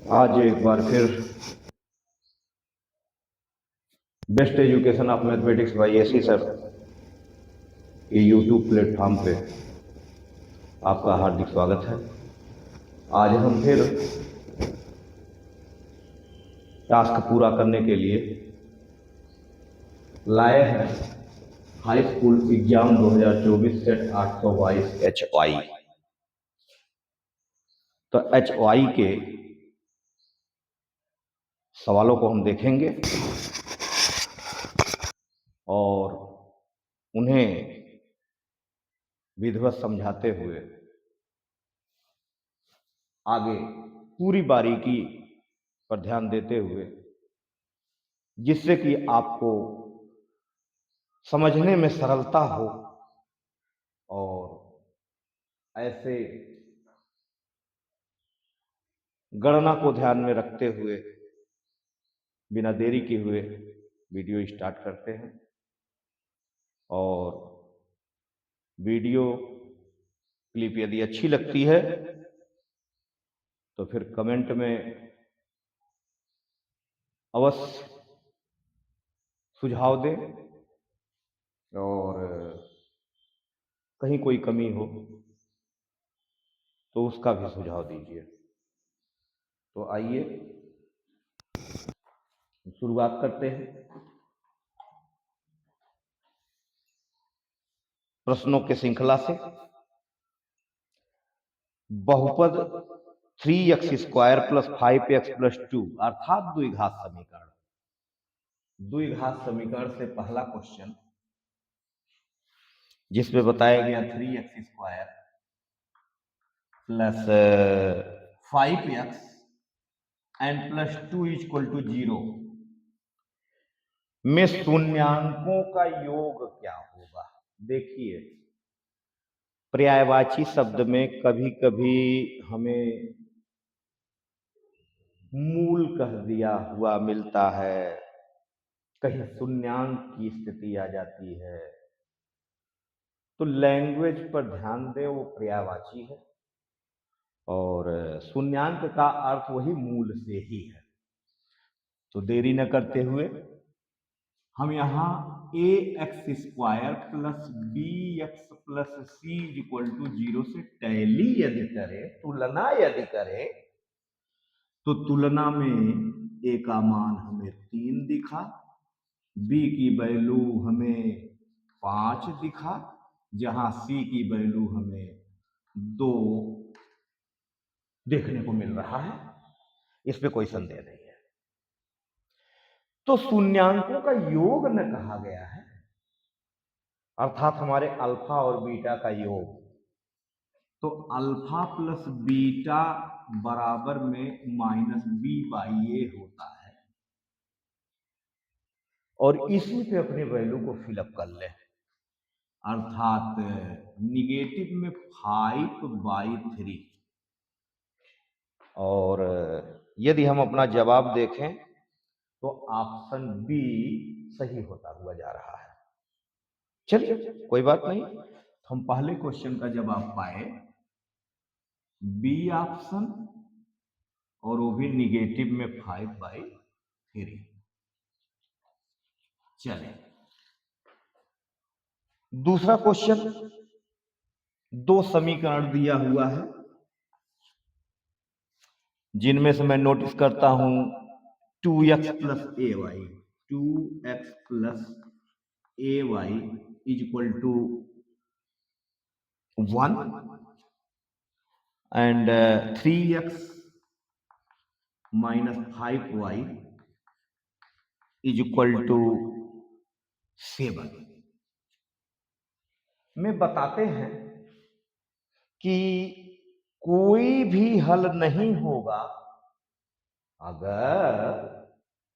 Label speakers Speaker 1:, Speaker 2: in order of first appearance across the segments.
Speaker 1: आज एक बार फिर best education of mathematics bye AC sir ये यूट्यूब प्लेटफॉर्म पे आपका हार्दिक स्वागत है। आज हम फिर टास्क पूरा करने के लिए लाए हैं high school exam 2024 set 822 HY। तो HY के सवालों को हम देखेंगे और उन्हें विधिवत समझाते हुए आगे पूरी बारीकी पर ध्यान देते हुए, जिससे कि आपको समझने में सरलता हो और ऐसे गणना को ध्यान में रखते हुए बिना देरी किए हुए वीडियो स्टार्ट करते हैं। और वीडियो क्लिप यदि अच्छी लगती है तो फिर कमेंट में अवश्य सुझाव दें और कहीं कोई कमी हो तो उसका भी सुझाव दीजिए। तो आइए शुरुआत करते हैं प्रश्नों के श्रृंखला से। बहुपद 3x² + 5x + 2 अर्थात द्विघात समीकरण। द्विघात समीकरण से पहला क्वेश्चन, जिसमें बताया गया 3x² + 5x and +2 = 0 में शून्यांकों का योग क्या होगा। देखिए, पर्यायवाची शब्द में कभी कभी हमें मूल कह दिया हुआ मिलता है, कहीं शून्यांक की स्थिति आ जाती है। तो लैंग्वेज पर ध्यान दें, वो पर्यायवाची है और शून्यांक का अर्थ वही मूल से ही है। तो देरी न करते हुए हम यहाँ ax² + bx + c = 0 से टैली यदि करें, तुलना यदि करें, तो तुलना में a का मान हमें 3 दिखा, b की वैल्यू हमें 5 दिखा, जहां c की वैल्यू हमें 2 देखने को मिल रहा है। इसमें कोई संदेह नहीं है। तो शून्यांकों का योग न कहा गया है, अर्थात हमारे अल्फा और बीटा का योग। तो अल्फा + बीटा बराबर में -b/a होता है और इसी पे अपने वैल्यू को फिलअप कर ले, अर्थात निगेटिव में 5/3। और यदि हम अपना जवाब देखें तो ऑप्शन बी सही होता हुआ जा रहा है। चलिए कोई बात नहीं, तो हम पहले क्वेश्चन का जवाब पाए बी ऑप्शन, और वो भी निगेटिव में 5/3। चले दूसरा क्वेश्चन, दो समीकरण दिया हुआ है जिनमें से मैं नोटिस करता हूं 2x + ay 2x + ay = 1 and 3x - 5y = 7 में बताते हैं कि कोई भी हल नहीं होगा, अगर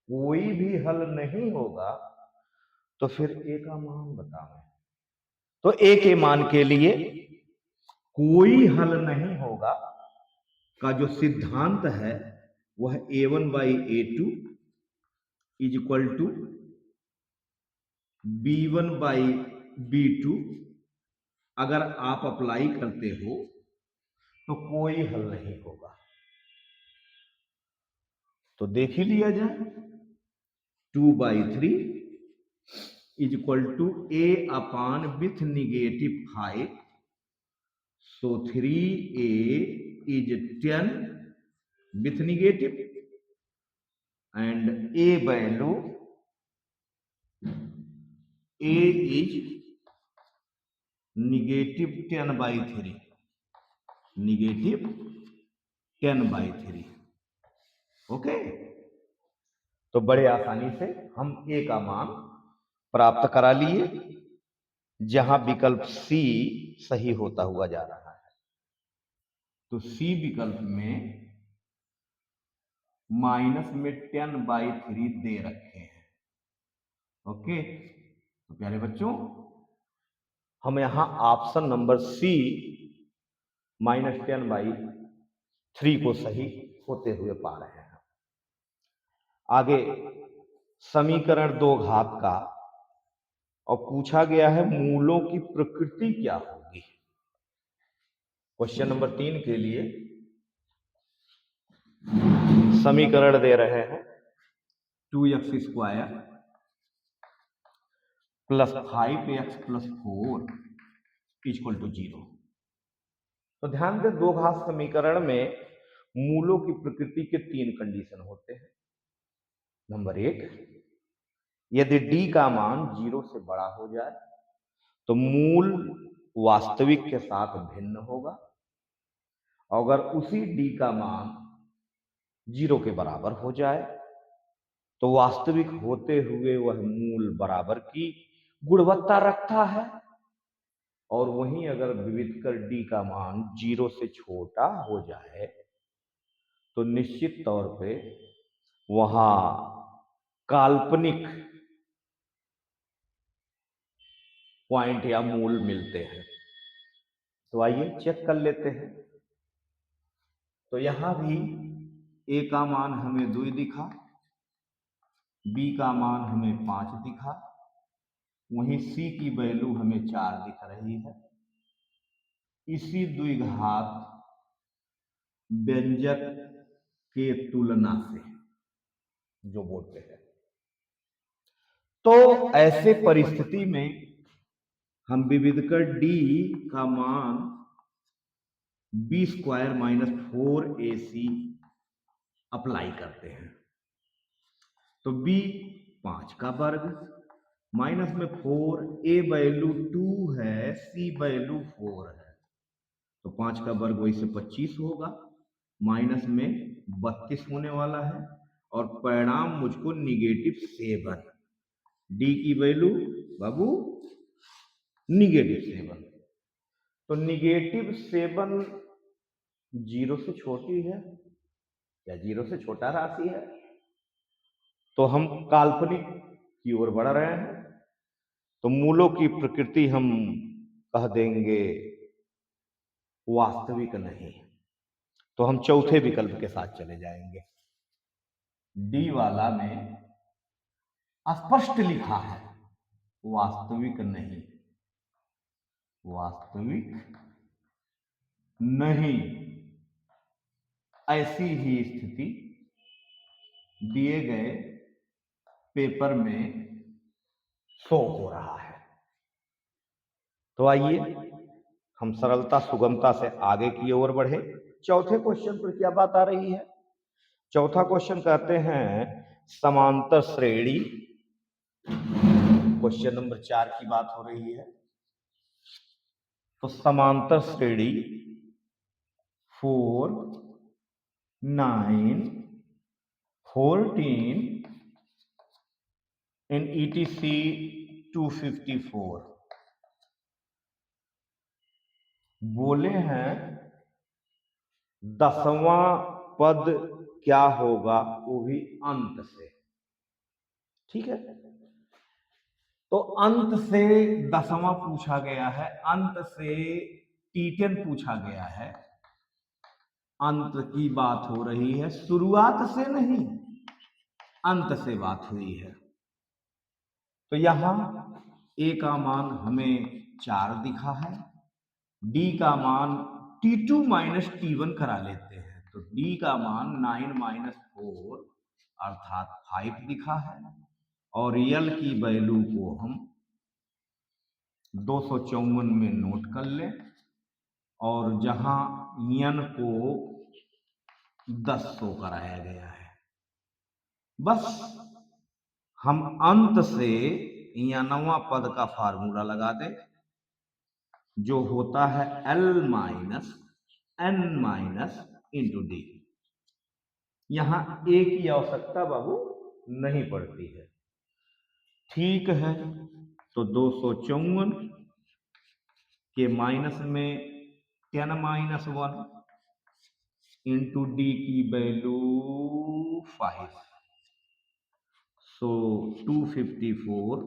Speaker 1: कोई भी हल नहीं होगा तो फिर a का मान बताओ। तो a के मान के लिए कोई हल नहीं होगा का जो सिद्धांत है वह a1/a2 = b1/b2 अगर आप अप्लाई करते हो तो कोई हल नहीं होगा। तो देख ही लिया जाए, 2/3 is equal to a upon with -5, so 3a is 10 with negative and a value a is -10/3, -10/3। Okay, तो बड़े आसानी से हम a का मान प्राप्त करा लिए, जहां विकल्प सी सही होता हुआ जा रहा है। तो सी विकल्प में माइनस में 10/3 दे रखे हैं। ओके, तो प्यारे बच्चों, हम यहां ऑप्शन नंबर सी -10/3 को सही होते हुए पा रहे हैं। आगे समीकरण 2 घात का, और पूछा गया है मूलों की प्रकृति क्या होगी। क्वेश्चन नंबर 3 के लिए समीकरण दे रहे हैं 2x² + 5x + 4 = 0। तो ध्यान दें, 2 घात समीकरण में मूलों की प्रकृति के 3 कंडीशन होते हैं। नंबर 1, यदि d का मान 0 से बड़ा हो जाए तो मूल वास्तविक के साथ भिन्न होगा। अगर उसी d का मान 0 के बराबर हो जाए तो वास्तविक होते हुए वह मूल बराबर की गुणवत्ता रखता है। और वहीं अगर विविधकर d का मान 0 से छोटा हो जाए तो निश्चित तौर पे वहां काल्पनिक पॉइंट या मूल मिलते हैं। तो आइए चेक कर लेते हैं। तो यहां भी a का मान हमें 2 दिखा, b का मान हमें 5 दिखा, वहीं c की वैल्यू हमें 4 दिख रही है। इसी द्विघात व्यंजक के तुलना से जो बोलते हैं, तो ऐसे परिस्थिति में हम विविधकर d का मान b² - 4ac अप्लाई करते हैं। तो b 5 का वर्ग माइनस में 4, a वैल्यू 2 है, c वैल्यू 4 है, तो 5 का वर्ग वही से 25 होगा, माइनस में 32 होने वाला है, और परिणाम मुझको -7, d की वैल्यू बाबू -7। तो -7 0 से छोटी है या 0 से छोटा राशि है, तो हम काल्पनिक की ओर बढ़ रहे हैं। तो मूलों की प्रकृति हम कह देंगे वास्तविक नहीं। तो हम चौथे विकल्प के साथ चले जाएंगे। डी वाला में स्पष्ट लिखा है वास्तविक नहीं, वास्तविक नहीं। ऐसी ही स्थिति दिए गए पेपर में शो हो रहा है। तो आइए हम सरलता सुगमता से आगे की ओर बढ़े। चौथे क्वेश्चन पर क्या बात आ रही है? चौथा क्वेश्चन कहते हैं समांतर श्रेणी। क्वेश्चन नंबर 4 की बात हो रही है। तो समांतर श्रेणी 4, 9, 14 in ETC 254 बोले हैं 10वां पद क्या होगा, वो भी अंत से। ठीक है, तो अंत से 10वां पूछा गया है, अंत से T10 पूछा गया है। अंत की बात हो रही है, शुरुआत से नहीं, अंत से बात हुई है। तो यहां a का मान हमें 4 दिखा है, d का मान T2 - T1 करा लेते हैं, तो d का मान 9 - 4 अर्थात 5 दिखा है, और यल की वैल्यू को हम 254 में नोट कर लें, और जहां यन को 10 शो कराया गया है। बस हम अंत से यनवां पद का फार्मूला लगा दें, जो होता है L minus N minus into D. यहां ए की आवश्यकता बाबू नहीं पड़ती है। ठीक है, तो 254 के माइनस में 10 माइनस 1 इंटू डी की value 5, so 254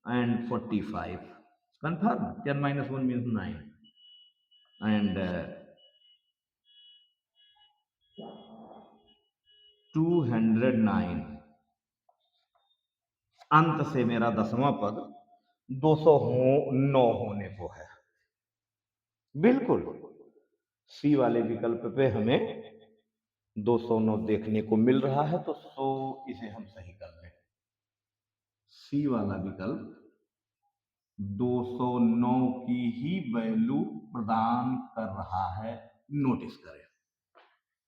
Speaker 1: and 45 confirm 10 minus 1 means 9 and 209 अंत से मेरा 10वां पद 209 होने को है। बिल्कुल सी वाले विकल्प पे हमें 209 देखने को मिल रहा है, तो इसे हम सही कर लें। सी वाला विकल्प 209 की ही वैल्यू प्रदान कर रहा है, नोटिस करें।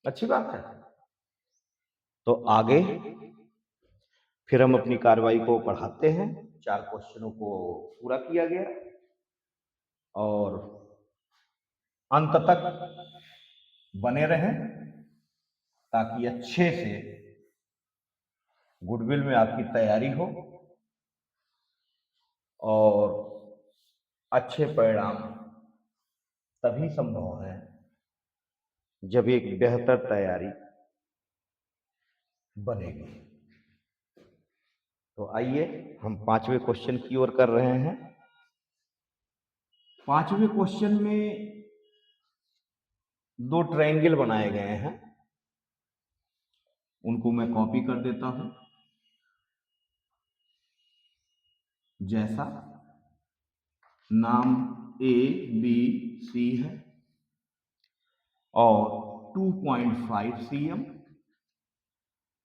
Speaker 1: अच्छी बात है। तो आगे फिर हम अपनी कार्रवाई को बढ़ाते हैं। 4 क्वेश्चनों को पूरा किया गया और अंत तक बने रहें ताकि अच्छे से गुडविल में आपकी तैयारी हो और अच्छे परिणाम तभी संभव है जब एक बेहतर तैयारी बनेगी। तो आइए हम 5वें क्वेश्चन की ओर कर रहे हैं। 5वें क्वेश्चन में 2 ट्रायंगल बनाए गए हैं, उनको मैं कॉपी कर देता हूं। जैसा नाम ए बी सी है और 2.5 cm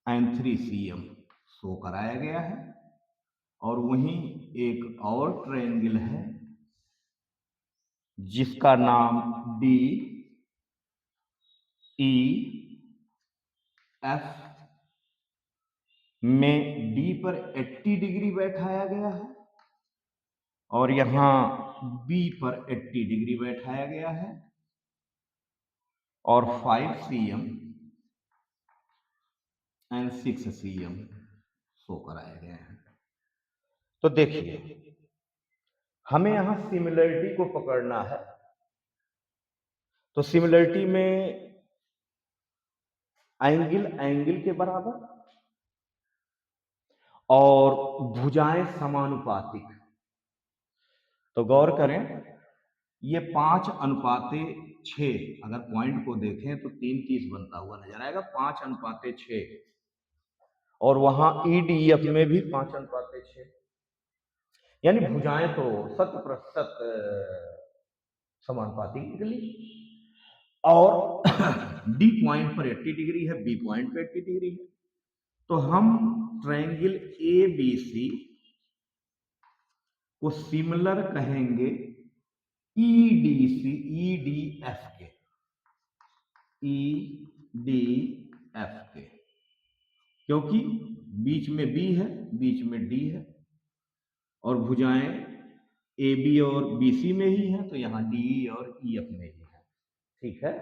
Speaker 1: एंड 3 cm शो कराया गया है, और वहीं एक और ट्रायंगल है जिसका नाम डी ई एफ में डी पर 80 डिग्री बैठाया गया है और यहां बी पर 80 डिग्री बैठाया गया है, और 5 cm एंड 6 cm शो कराया गया है। तो देखिए हमें यहां सिमिलरिटी को पकड़ना है। तो सिमिलरिटी में एंगल एंगल के बराबर और भुजाएं समानुपातिक। तो गौर करें, ये 5:6, अगर पॉइंट को देखें तो 3:30 बनता हुआ नजर आएगा, 5:6, और वहां EDF में भी 5:6, यानी भुजाएं तो 100% समानुपातिक निकली। और डी पॉइंट पर 80 डिग्री है, बी पॉइंट पर 80 डिग्री है, तो हम ट्रायंगल ABC को सिमिलर कहेंगे EDF के, क्योंकि बीच में B है, बीच में D है, और भुजाएं AB और BC में ही है, तो यहां DE और EF में ही है। ठीक है,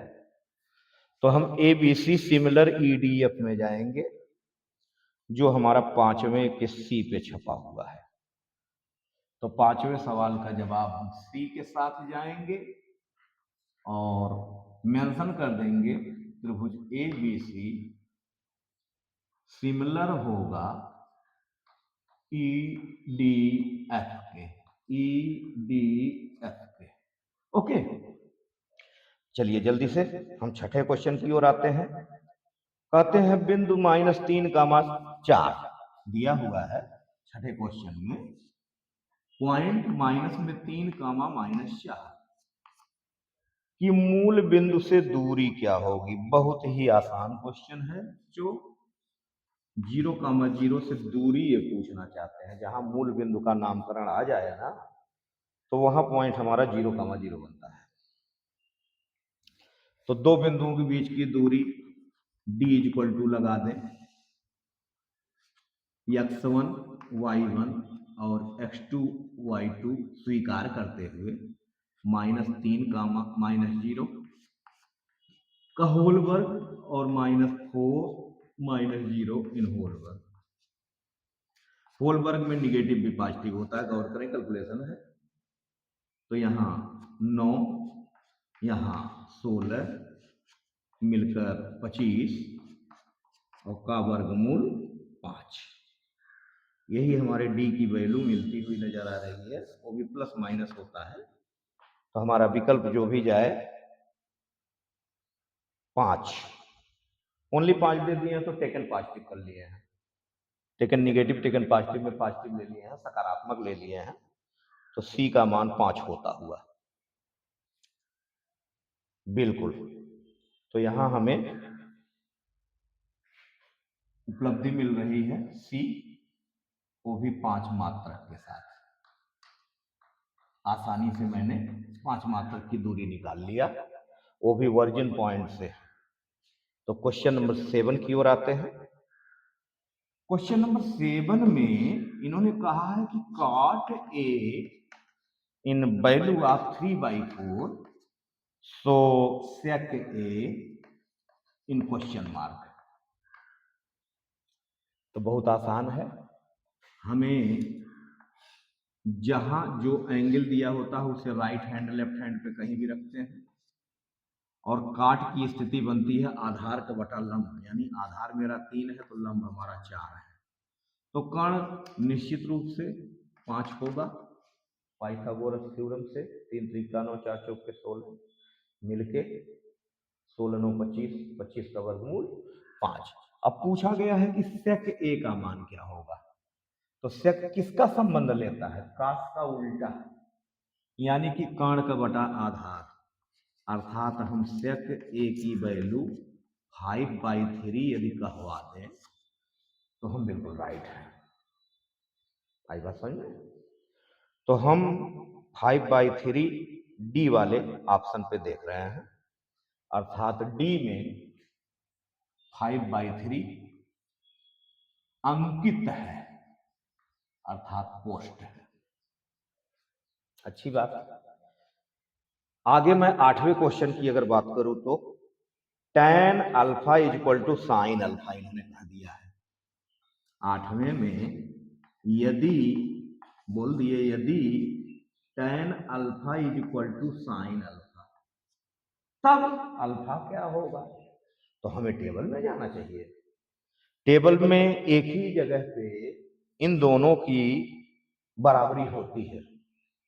Speaker 1: तो हम ABC सिमिलर EDF में जाएंगे, जो हमारा 5वें के C पे छपा हुआ है। तो 5वें सवाल का जवाब हम C के साथ जाएंगे और मेंशन कर देंगे त्रिभुज ABC सिमिलर होगा EDF के, ओके। चलिए जल्दी से हम छठे क्वेश्चन की ओर आते हैं। कहते हैं बिंदु -3, 4 दिया हुआ है छठे क्वेश्चन में, पॉइंट माइनस में 3, -4 कि मूल बिंदु से दूरी क्या होगी। बहुत ही आसान क्वेश्चन है जो 0,0 से दूरी ये पूछना चाहते हैं। जहां मूल बिंदु का नामकरण आ जाए ना, तो वहां पॉइंट हमारा 0,0 बनता है। तो दो बिंदुओं के बीच की दूरी d = लगा दें x1 y1 और x2 y2 स्वीकार करते हुए -3 का -0 का होल वर्ग और -4 -0 इन होल वर्ग। होल वर्ग में निगेटिव भी पॉजिटिव होता है, गौर करें, कैलकुलेशन है। तो यहाँ 9, यहाँ 16 मिलकर 25 और का वर्गमूल 5। यही हमारे d की वैल्यू मिलती हुई नजर आ रही है, वो भी प्लस माइनस होता है। तो हमारा विकल्प जो भी जाए 5, ओनली 5 दे दिए हैं, तो टेकन पॉजिटिव कर लिए हैं, टेकन निगेटिव टेकन पॉजिटिव में पॉजिटिव ले लिए हैं, सकारात्मक ले लिए हैं। तो सी का मान 5 होता हुआ, बिल्कुल। तो यहां हमें उपलब्धि मिल रही है सी, वो भी 5 मात्रक के साथ। आसानी से मैंने 5 मात्रक की दूरी निकाल लिया, वो भी वर्जिन पॉइंट से। तो क्वेश्चन नंबर 7 की ओर आते हैं। क्वेश्चन नंबर 7 में इन्होंने कहा है कि cot A in value of 3/4, so sec A in question mark. तो बहुत आसान है, हमें जहां जो एंगल दिया होता है उसे राइट हैंड लेफ्ट हैंड पे कहीं भी रखते हैं, और काट की स्थिति बनती है आधार का बटा लंब, यानी आधार मेरा 3 है तो लंब हमारा 4 है। तो कर्ण निश्चित रूप से 5 होगा, पाइथागोरस थ्योरम से। 3 त्रिका 9 4 चौक के 16 मिलके 16 9 25, 25 का वर्गमूल 5। अब पूछा गया है कि सेक ए का मान क्या होगा। तो सेक किसका संबंध लेता है, कास का उल्टा, यानी कि कर्ण का बटा आधार। अर्थात हम सेक ए की वैल्यू 5/3 यदि कहवा दें तो हम बिल्कुल राइट है। आई बात समझ में? तो हम 5/3 डी वाले ऑप्शन पे देख रहे हैं, अर्थात डी में 5/3 अंकित है, अर्थात पोस्ट है। अच्छी बात। आगे मैं 8वें क्वेश्चन की अगर बात करूं तो tan अल्फा = sin अल्फा इन्होंने कह दिया है। 8वें में यदि बोल दिए, यदि tan अल्फा = sin अल्फा, तब अल्फा क्या होगा। तो हमें टेबल में जाना चाहिए। टेबल में एक ही जगह पे इन दोनों की बराबरी होती है,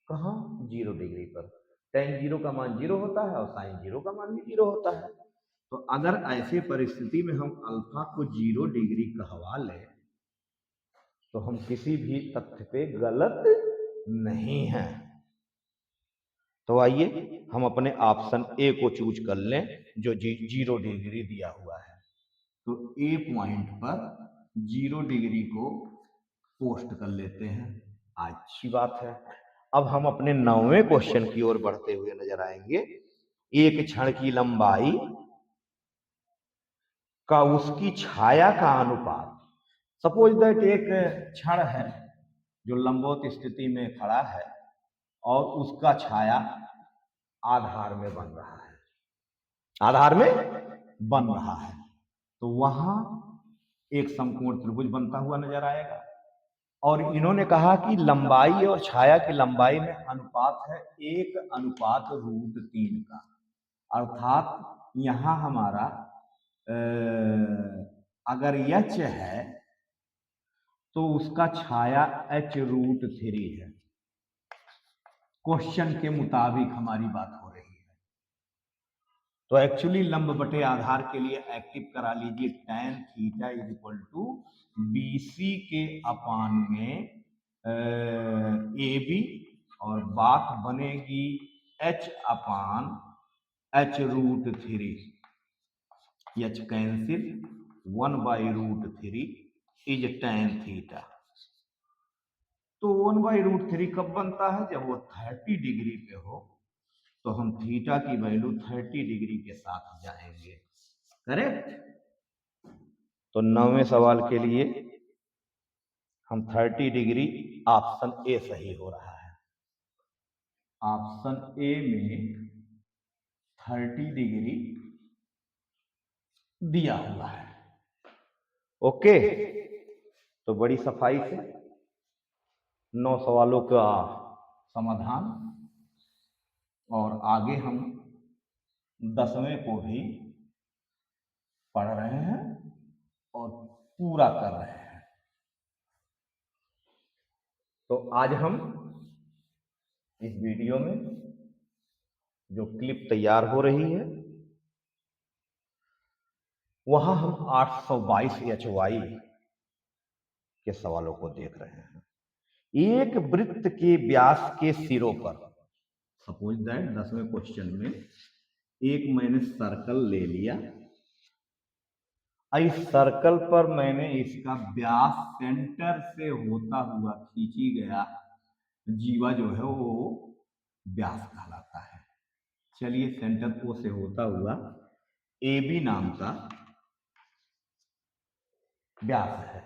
Speaker 1: कहाँ, 0 डिग्री पर। tan 0 का मान 0 होता है और sin 0 का मान भी 0 होता है। तो अगर ऐसे परिस्थिति में हम अल्फा को 0 डिग्री कहवा लें तो हम किसी भी तथ्य पे गलत नहीं हैं। तो आइए हम अपने ऑप्शन ए को चूज कर लें जो 0 डिग्री दिया हुआ है। तो ए पॉइंट पर 0 डिग्री को पोस्ट कर लेते हैं। अच्छी बात है। अब हम अपने 9वें क्वेश्चन की ओर बढ़ते हुए नजर आएंगे। एक क्षण की लंबाई का उसकी छाया का अनुपात। सपोज दैट एक क्षण है जो लंबवत स्थिति में खड़ा है और उसका छाया आधार में बन रहा है, आधार में बन रहा है, तो वहां एक समकोण त्रिभुज बनता हुआ नजर आएगा। और इन्होंने कहा कि लंबाई और छाया की लंबाई में अनुपात है 1/√3 का। अर्थात यहां हमारा अगर h है तो उसका छाया h√3 है। क्वेश्चन के मुताबिक हमारी बात हो रही है। तो एक्चुअली लंब बटे आधार के लिए एक्टिव करा लीजिए tan थीटा = BC के अपान में AB, और बात बनेगी h/h√3। h cancel 1/√3 is tan theta. तो 1/√3 कब बनता है? जब वो 30 डिग्री पे हो, तो हम थीटा की वैल्यू 30 डिग्री के साथ जाएंगे। करेक्ट। तो 9वें सवाल के लिए हम 30 डिग्री, ऑप्शन ए सही हो रहा है। ऑप्शन ए में 30 डिग्री दिया हुआ है। ओके, तो बड़ी सफाई से 9 सवालों का समाधान, और आगे हम 10वें को भी पढ़ रहे हैं और पूरा कर रहे हैं। तो आज हम इस वीडियो में जो क्लिप तैयार हो रही है, वहां हम 822 HY के सवालों को देख रहे हैं। एक वृत्त के व्यास के सिरों पर, सपोज दैट 10वें क्वेश्चन में एक मैंने सर्कल ले लिया, इस सर्कल पर मैंने इसका व्यास सेंटर से होता हुआ खींची गया जीवा जो है वो व्यास कहलाता है। चलिए, सेंटर ओ से होता हुआ AB नाम का व्यास है।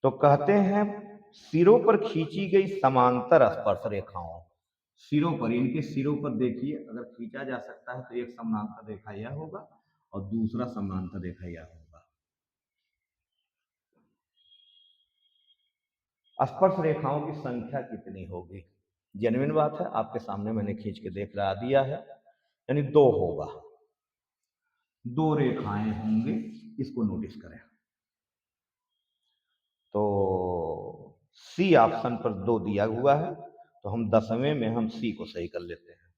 Speaker 1: तो कहते हैं सिरों पर खींची गई समांतर स्पर्श रेखाओं, सिरों पर, इनके सिरों पर देखिए, अगर खींचा जा सकता है तो एक समांतर रेखा यह होगा और दूसरा समांतर रेखा यह होगा। स्पर्श रेखाओं की संख्या कितनी होगी? जेन्युइन बात है, आपके सामने मैंने खींच के दिया है, यानी 2 होगा, 2 रेखाएं होंगे, इसको नोटिस करें। तो सी ऑप्शन पर 2 दिया हुआ है, तो हम 10वें में हम सी को सही कर लेते हैं।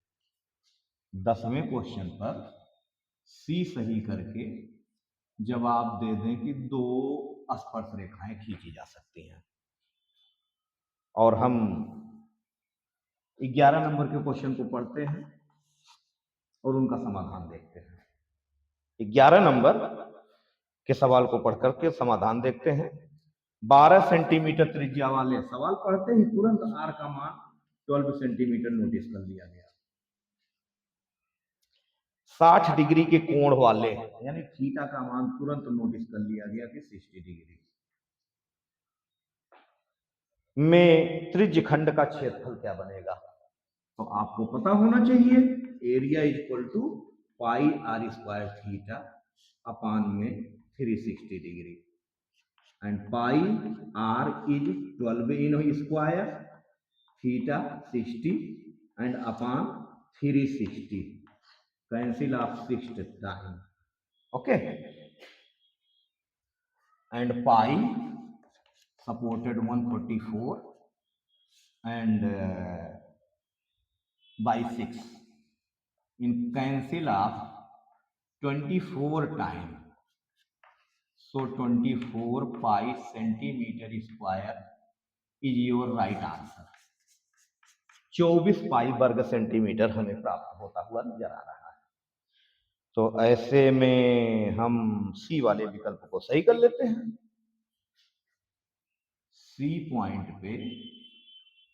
Speaker 1: 10वें क्वेश्चन पर सी सही करके जवाब दे दें कि 2 स्पर्श रेखाएं खींची जा सकती हैं, और हम 11 नंबर के क्वेश्चन को पढ़ते हैं और उनका समाधान देखते हैं। 11 नंबर के सवाल को पढ़ करके समाधान देखते हैं। 12 सेंटीमीटर त्रिज्या वाले, सवाल पढ़ते ही तुरंत आर का मान 12 सेंटीमीटर नोटिस कर लिया गया। 60 डिग्री के कोण वाले, यानी थीटा का मान तुरंत नोटिस कर लिया गया कि 60 डिग्री में त्रिज्य खंड का क्षेत्रफल क्या बनेगा? तो आपको पता होना चाहिए, area is equal to pi R square theta upon में 360 degree, and pi R is 12 in square, theta 60 and upon 360, cancel of 6 time, okay, and pi supported 144 and by 6 in cancel of 24 time, so 24 pi centimeter square is your right answer। 24 पाई वर्ग centimetre हमें प्राप्त होता हुआ नजर आ रहा है। तो ऐसे में हम सी वाले विकल्प को सही कर लेते हैं। सी पॉइंट पे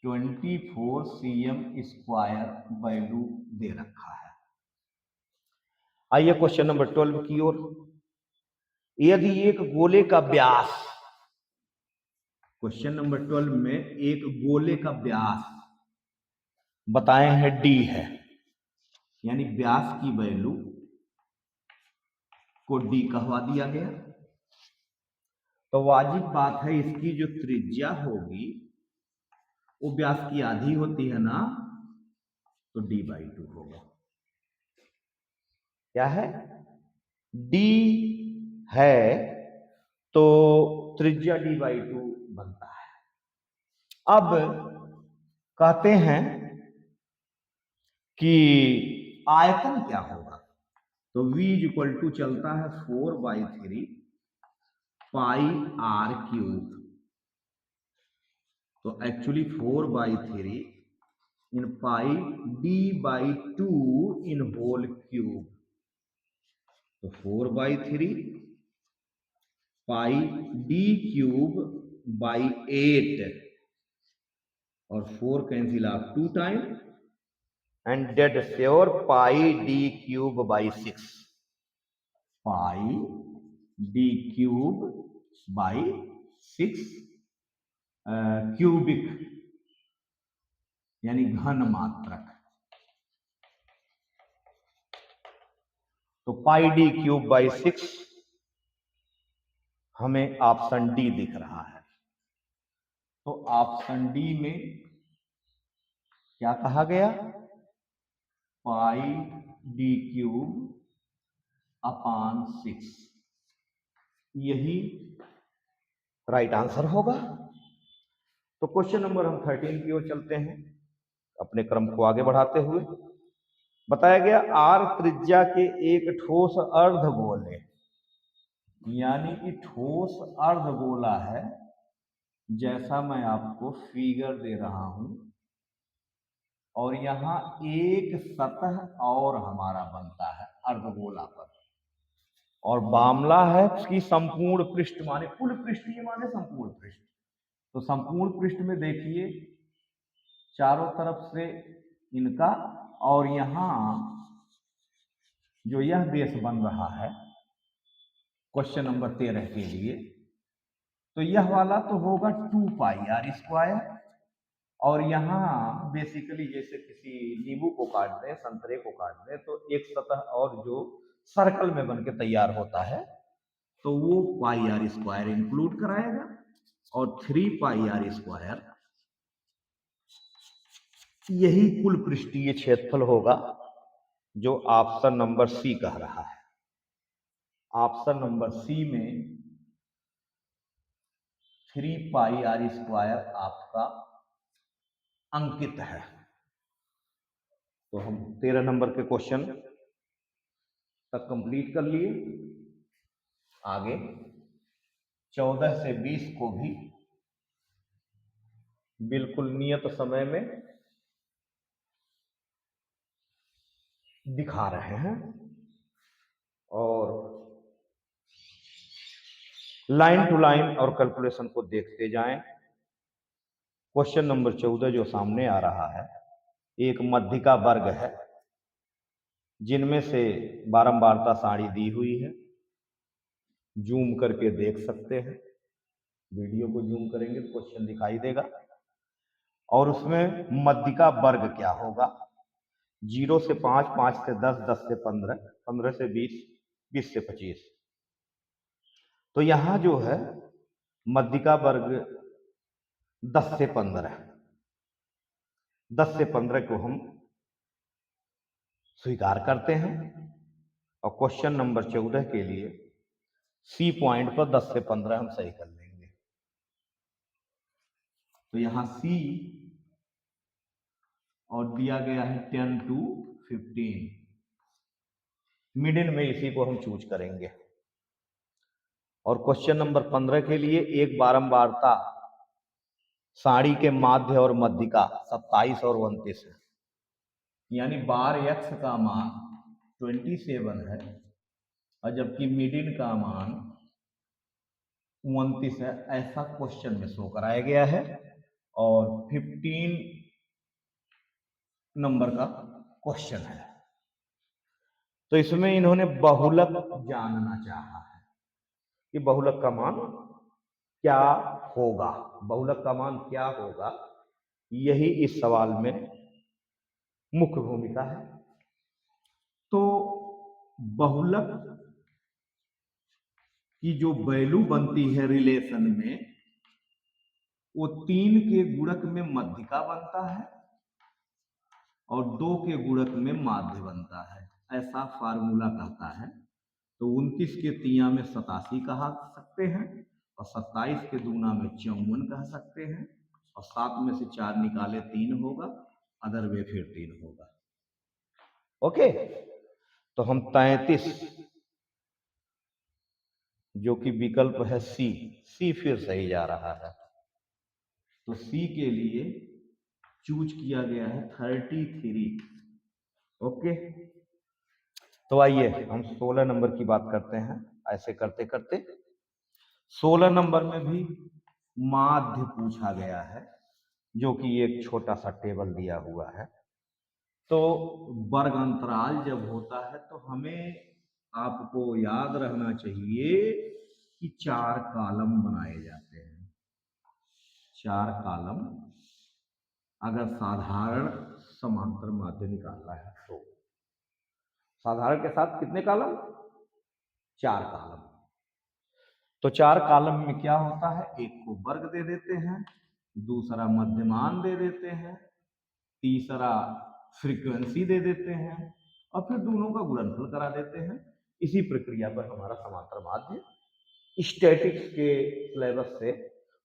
Speaker 1: 24 cm स्क्वायर वैल्यू दे रखा है। आइए क्वेश्चन नंबर 12 की ओर। यदि एक गोले का व्यास, क्वेश्चन नंबर 12 में एक गोले का व्यास बताए हैं d है, यानी व्यास की वैल्यू को d कहवा दिया गया, तो वाजिब बात है इसकी जो त्रिज्या होगी वो व्यास की आधी होती है ना, तो d/2 होगा। क्या है? d है तो त्रिज्या d/2 बनता है। अब कहते हैं कि आयतन क्या होगा, तो v इक्वल टू चलता है 4/3 पाई आर क्यूब, तो actually 4/3 in pi d/2 in whole cube, तो 4/3 पाई डी क्यूब बाई 8 और 4 cancel out 2 time and dead sure pi D cube by 6 pi D cube by 6 cubic यानी घन मात्रक। तो पाई D cube by 6 हमें option D दिख रहा है। तो ऑप्शन डी में क्या कहा गया? पाई डी क्यूब अपान 6, यही राइट आंसर होगा। तो क्वेश्चन नंबर हम 13 की ओर चलते हैं अपने क्रम को आगे बढ़ाते हुए। बताया गया आर त्रिज्या के एक ठोस अर्धगोले, यानी कि ठोस अर्धगोला है, जैसा मैं आपको फिगर दे रहा हूं, और यहां एक सतह और हमारा बनता है अर्धगोला पर, और मामला है कि संपूर्ण पृष्ठ माने कुल पृष्ठ, ये माने संपूर्ण पृष्ठ। तो संपूर्ण पृष्ठ में देखिए चारों तरफ से इनका, और यहां जो यह बेस बन रहा है क्वेश्चन नंबर 13 के लिए, तो यह वाला तो होगा 2 पाई आर स्क्वायर, और यहाँ बेसिकली जैसे किसी नींबू को काट दें, संतरे को काट दें, तो एक सतह और जो सर्कल में बनके तैयार होता है, तो वो पाई आर स्क्वायर इंक्लूड कराएगा, और 3 पाई आर स्क्वायर यही कुल पृष्ठीय क्षेत्रफल होगा जो ऑप्शन नंबर सी कह रहा है। ऑप्शन नंबर सी में 3 पाई आर स्क्वायर आपका अंकित है। तो हम 13 नंबर के क्वेश्चन तक कंप्लीट कर लिए। आगे 14 से 20 को भी बिल्कुल नियत समय में दिखा रहे हैं, और लाइन टू लाइन और कैलकुलेशन को देखते जाएं। क्वेश्चन नंबर 14 जो सामने आ रहा है, एक मध्यिका वर्ग है जिनमें से बारंबारता सारी दी हुई है, जूम करके देख सकते हैं, वीडियो को जूम करेंगे तो क्वेश्चन दिखाई देगा। और उसमें मध्यिका वर्ग क्या होगा? 0 से 5, 5 से 10, 10 से 15, 15 से 20, 20 से 25। तो यहां जो है मध्यिका वर्ग 10 से 15, 10 से 15 को हम स्वीकार करते हैं, और क्वेश्चन नंबर 14 के लिए सी पॉइंट पर 10 से 15 हम सही कर लेंगे। तो यहां सी और दिया गया है 10 to 15, मिडिल में इसी को हम चूज करेंगे। और क्वेश्चन नंबर 15 के लिए एक बारंबारता साड़ी के माध्य और मध्यिका 27 और 29 है, यानी बार एक्स का मान 27 है, और जबकि मिडिल का मान 29 है, ऐसा क्वेश्चन में शो कराया गया है। और 15 नंबर का क्वेश्चन है। तो इसमें इन्होंने बहुलक जानना चाहा है कि बहुलक का मान क्या होगा, बहुलक का मान क्या होगा, यही इस सवाल में मुख्य भूमिका है। तो बहुलक की जो वैल्यू बनती है रिलेशन में, वो 3 के गुणक में मध्यिका बनता है और 2 के गुणक में माध्य बनता है, ऐसा फार्मूला कहता है। तो 29 के तिया में 87 कहा सकते हैं, और 27 के दूना में 54 कह सकते हैं, और 7 में से 4 निकाले 3 होगा, अदर वे फिर 3 होगा। ओके, तो हम 33 जो कि विकल्प है सी, सी फिर सही जा रहा है। तो सी के लिए चूज किया गया है 33। ओके, तो आइए हम 16 नंबर की बात करते हैं। ऐसे करते करते 16 नंबर में भी माध्य पूछा गया है, जो कि एक छोटा सा टेबल दिया हुआ है। तो वर्ग अंतराल जब होता है तो हमें आपको याद रहना चाहिए कि 4 कॉलम बनाए जाते हैं। 4 कॉलम अगर साधारण समांतर माध्य निकालना है तो साधारण के साथ कितने कॉलम? 4 कॉलम। तो 4 कॉलम में क्या होता है, एक को वर्ग दे देते हैं, दूसरा मध्यमान दे देते हैं, तीसरा फ्रीक्वेंसी दे देते हैं और फिर दोनों का गुणनफल करा देते हैं। इसी प्रक्रिया पर हमारा समांतर माध्य स्टैटिक्स के सिलेबस से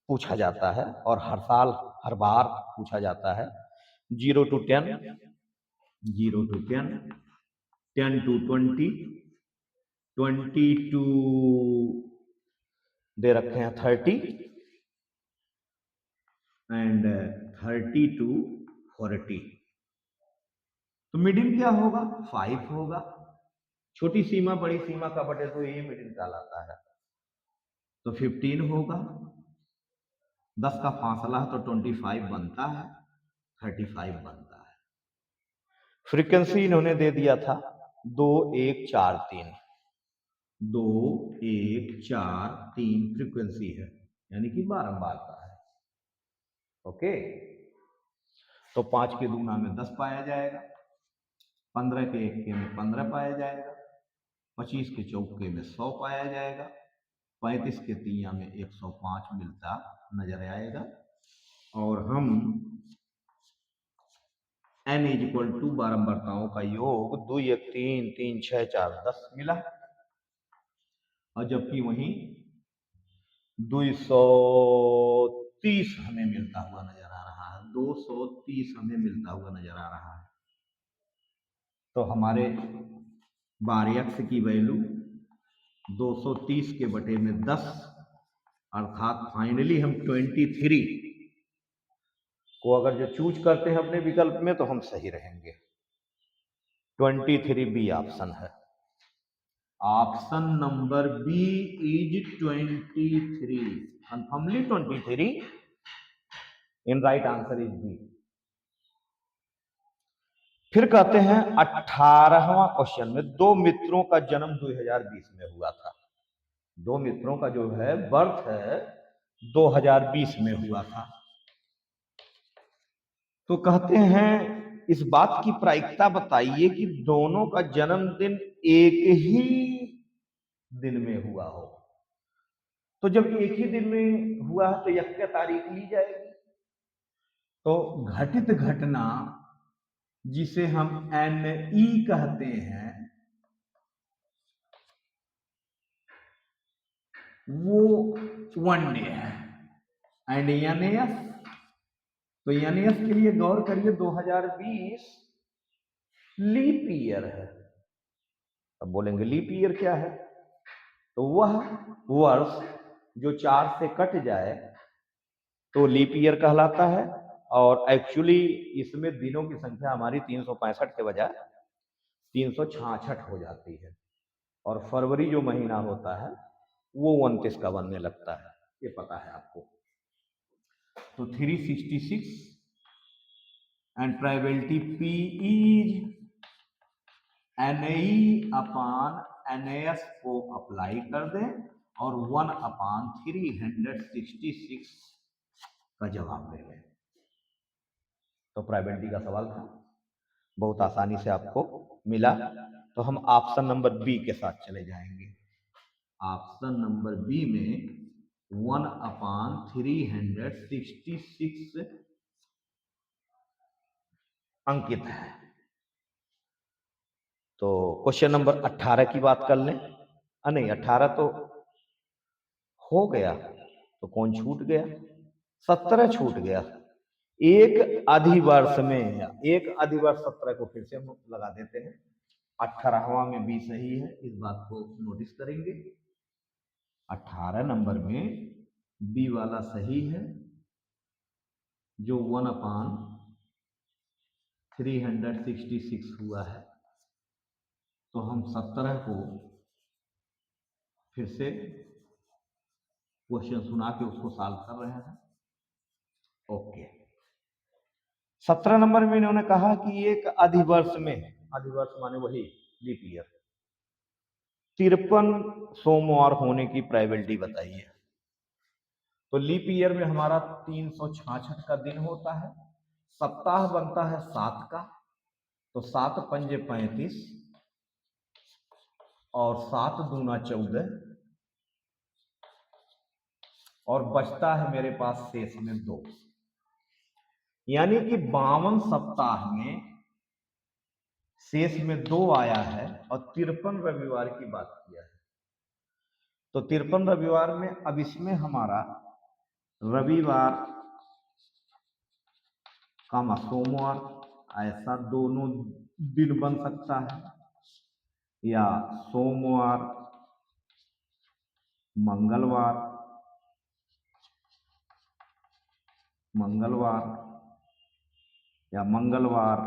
Speaker 1: पूछा जाता है और हर साल हर बार पूछा जाता है। 0 to 10, 0 to 10, 10 to 20, 20 to दे रखे हैं 30 एंड 30 to 40। तो मीडियन क्या होगा? 5 होगा। छोटी सीमा बड़ी सीमा का बटे तो ये मीडियन कहलाता है। तो 15 होगा। 10 का फासला है तो 25 बनता है, 35 बनता है। फ्रीक्वेंसी इन्होंने दे दिया था 2 1 4 3, 2 1 4 3 फ्रीक्वेंसी है, यानी कि बारंबारता है। ओके, तो 5 के दूना में 10 पाया जाएगा, 15 के इक्के में 15 पाया जाएगा, 25 के चौके में 100 पाया जाएगा, 35 के तिया में 105 मिलता नजर आएगा। और हम n इक्वल टू बारंबारताओं का योग 2 1 3 3 6 4 10 मिला। और जबकि वहीं 230 हमें मिलता हुआ नजर आ रहा है, 230 हमें मिलता हुआ नजर आ रहा है। तो हमारे बार x की वैल्यू 230 के बटे में 10, अर्थात फाइनली हम 23 को अगर जो चूज करते हैं अपने विकल्प में तो हम सही रहेंगे। 23 बी ऑप्शन है। Option number B is 23, confirmly 23, in right answer is B. फिर कहते हैं 18वां क्वेश्चन में, दो मित्रों का जन्म 2020 में हुआ था। दो मित्रों का जो है बर्थ है 2020 में हुआ था। तो कहते हैं इस बात की प्रायिकता बताइए कि दोनों का जन्मदिन एक ही दिन में हुआ हो। तो जब एक ही दिन में हुआ है तो यज्ञ तारीख ली जाएगी। तो घटित घटना जिसे हम NE कहते हैं वो 1 डे है। एंड NS, तो NS के लिए गौर करिए 2020 लीप ईयर है। अब बोलेंगे लीप ईयर क्या है? तो वह वर्ष जो 4 से कट जाए तो लीप ईयर कहलाता है। और एक्चुअली इसमें दिनों की संख्या हमारी 365 के बजाय 366 हो जाती है। और फरवरी जो महीना होता है वो 29 का बनने लगता है, ये पता है आपको। तो 366 and probability P is NE upon NAS को अप्लाई कर दें और 1 अपान 366 का जवाब दे दें। तो प्रोबेबिलिटी का सवाल था, बहुत आसानी से आपको मिला। तो हम ऑप्शन नंबर बी के साथ चले जाएंगे। ऑप्शन नंबर बी में 1 अपान 366 अंकित है। तो क्वेश्चन नंबर 18 की बात कर लें। नहीं, 18 तो हो गया, तो कौन छूट गया? 17 छूट गया। एक अधिवर्ष में, एक अधिवर्ष 17 को फिर से हम लगा देते हैं। 18वां में बी सही है, इस बात को नोटिस करेंगे। 18 नंबर में बी वाला सही है, जो 1 अपान 366 हुआ है। तो हम 17 को फिर से क्वेश्चन सुना के उसको सॉल्व कर रहे हैं। ओके, 17 नंबर में इन्होंने कहा कि एक अधिवर्ष में, अधिवर्ष माने वही लीप ईयर, 53 सोमवार होने की प्रोबेबिलिटी बताइए। तो लीप ईयर में हमारा 366 का दिन होता है, सप्ताह बनता है 7 का, तो 7 पंजे 35 और 7 दूना 14 और बचता है मेरे पास शेष में 2, यानी कि 52 सप्ताह में शेष में 2 आया है और 53 रविवार की बात किया है। तो 53 रविवार में, अब इसमें हमारा रविवार कामा सोमवार ऐसा दोनों दिन बन सकता है, या सोमवार मंगलवार, मंगलवार या मंगलवार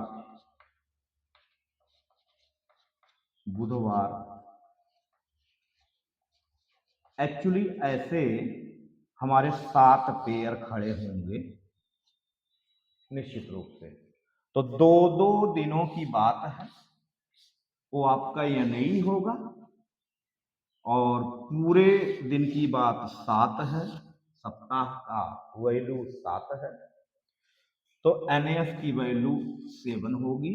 Speaker 1: बुधवार। एक्चुअली ऐसे हमारे 7 पेयर खड़े होंगे निश्चित रूप से। तो 2-2 दिनों की बात है, वो आपका ये नहीं होगा, और पूरे दिन की बात 7 है, सप्ताह का वैल्यू 7 है, तो NAS की वैल्यू 7 होगी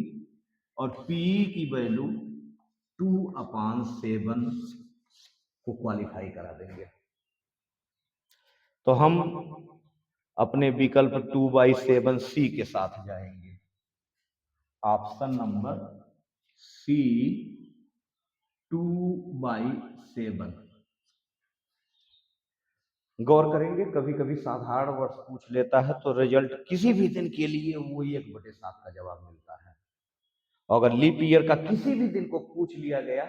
Speaker 1: और PE की वैल्यू 2/7 को क्वालिफाई करा देंगे। तो हम अपने विकल्प 2/7C के साथ जाएंगे, ऑप्शन नंबर C 2/7। गौर करेंगे, कभी कभी साधारण वर्ष पूछ लेता है तो रिजल्ट किसी भी दिन के लिए वो 1/7 का जवाब मिलता है, और अगर लीप ईयर का किसी भी दिन को पूछ लिया गया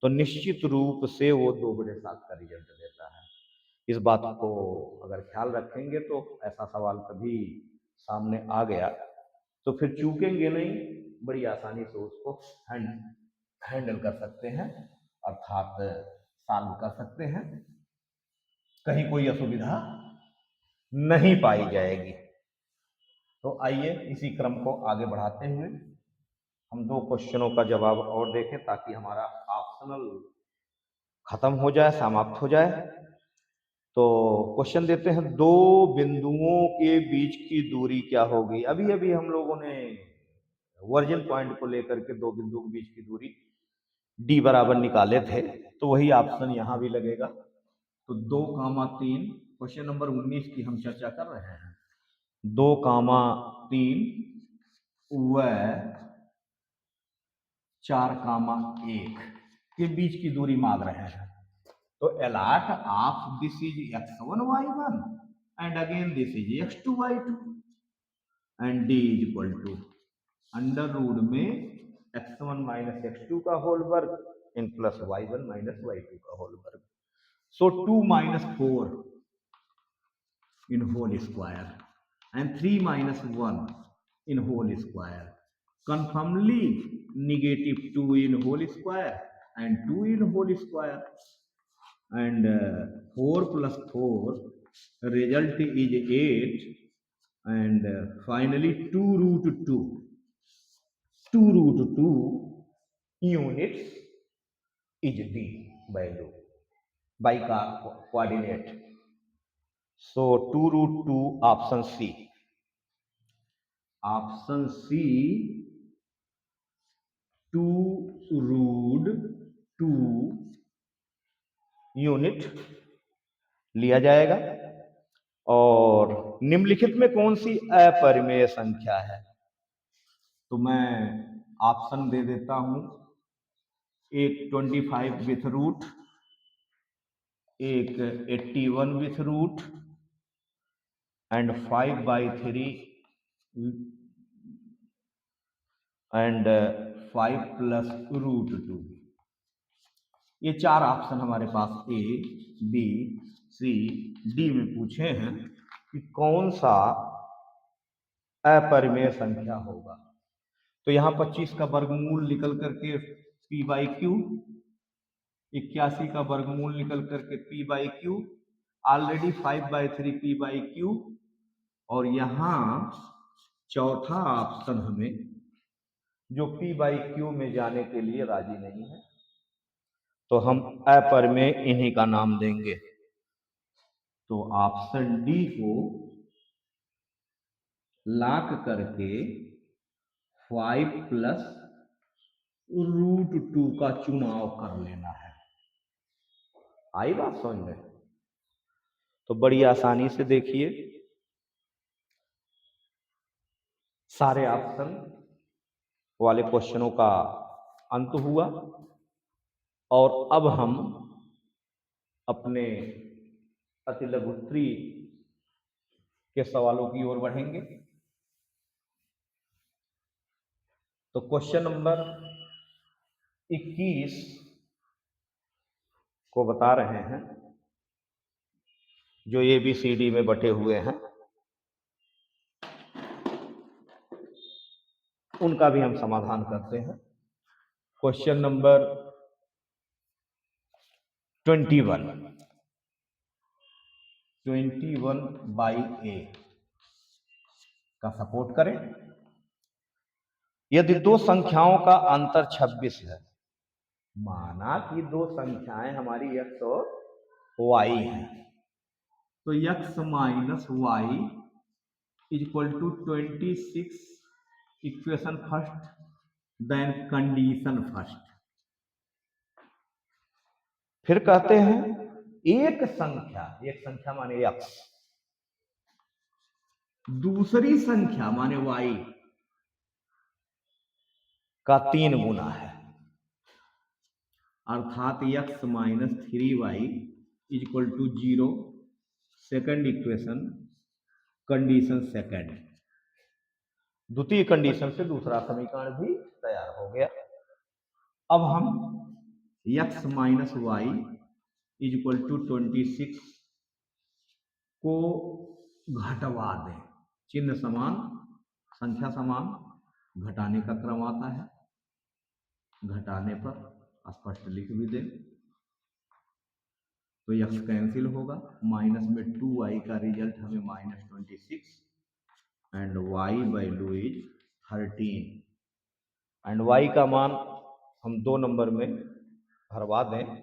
Speaker 1: तो निश्चित रूप से वो 2/7 का रिजल्ट देता है। इस बात को अगर ख्याल रखेंगे तो ऐसा सवाल कभी सामने आ गया तो फिर चूकेंगे नहीं, बड़ी आसानी से उसको हैंडल कर सकते हैं, अर्थात सॉल्व कर सकते हैं, कहीं कोई असुविधा नहीं पाई जाएगी। तो आइए इसी क्रम को आगे बढ़ाते हुए हम 2 क्वेश्चनों का जवाब और देखें ताकि हमारा ऑप्शनल खत्म हो जाए, समाप्त हो जाए। तो क्वेश्चन देते हैं, 2 बिंदुओं के बीच की दूरी क्या होगी। अभी अभी हम लोगों ने वर्जिन पॉइंट को लेकर के 2 बिंदुओं के बीच की दूरी D बराबर निकाले थे, तो वही ऑप्शन यहाँ भी लगेगा। तो 2,3, क्वेश्चन नंबर 19 की हम चर्चा कर रहे हैं। 2,3 व 4,1 के बीच की दूरी मांग रहे हैं। तो allot of this is x1 y1 and again this is x2 y2 and d is equal to under root में x1 माइनस x2 का होल वर्ग in plus y1 minus y2 का होल वर्ग। So 2 minus 4 in whole square and 3 minus 1 in whole square, confirmly negative 2 in whole square and 2 in whole square, and 4 plus 4 result is 8, and finally 2 root 2 units is D value by coordinate. So 2 root 2 option C. Option C 2 root 2 unit लिया जाएगा। और निम्नलिखित में कौन सी अपरिमेय संख्या है, तो मैं ऑप्शन दे देता हूं, एक 25 विथ रूट, एक 81 with root and 5/3 and 5 plus root 2। ये 4 ऑप्शन हमारे पास ए, बी, सी, डी में पूछे हैं कि कौन सा अपरिमेय संख्या होगा। तो यहाँ 25 का वर्गमूल निकल करके p/q, 81 का वर्गमूल निकल करके p/q, ऑलरेडी 5/3 p/q, और यहां चौथा ऑप्शन हमें जो p/q में जाने के लिए राजी नहीं है, तो हम अपरिमेय इन्हीं का नाम देंगे। तो ऑप्शन डी को लॉक करके 5 + √2 का चुनाव कर लेना है। आई बात समझ में? तो बड़ी आसानी से देखिए, सारे ऑप्शन वाले क्वेश्चनों का अंत हुआ, और अब हम अपने अतिलघुत्री के सवालों की ओर बढ़ेंगे। तो क्वेश्चन नंबर 21 को बता रहे हैं, जो ABCD में बटे हुए हैं उनका भी हम समाधान करते हैं। क्वेश्चन नंबर 21/A का सपोर्ट करें। यदि दो संख्याओं का अंतर 26 है, माना कि दो संख्याएं हमारी x और y है, तो x - y = 26 equation first, then condition first. फिर कहते हैं एक संख्या माने x, दूसरी संख्या माने y का 3 गुना है, अर्थात x - 3y = 0, second equation, condition second. द्वितीय कंडीशन से दूसरा समीकरण भी तैयार हो गया। अब हम x - y = 26 को घटवा दें। चिन्ह समान, संख्या समान, घटाने का क्रम आता है, घटाने पर स्पष्ट लिख भी दें। तो x कैंसिल होगा, माइनस में 2y का रिजल्ट हमें -26 and y value is 13, and y का मान हम 2 नंबर में भरवा दें।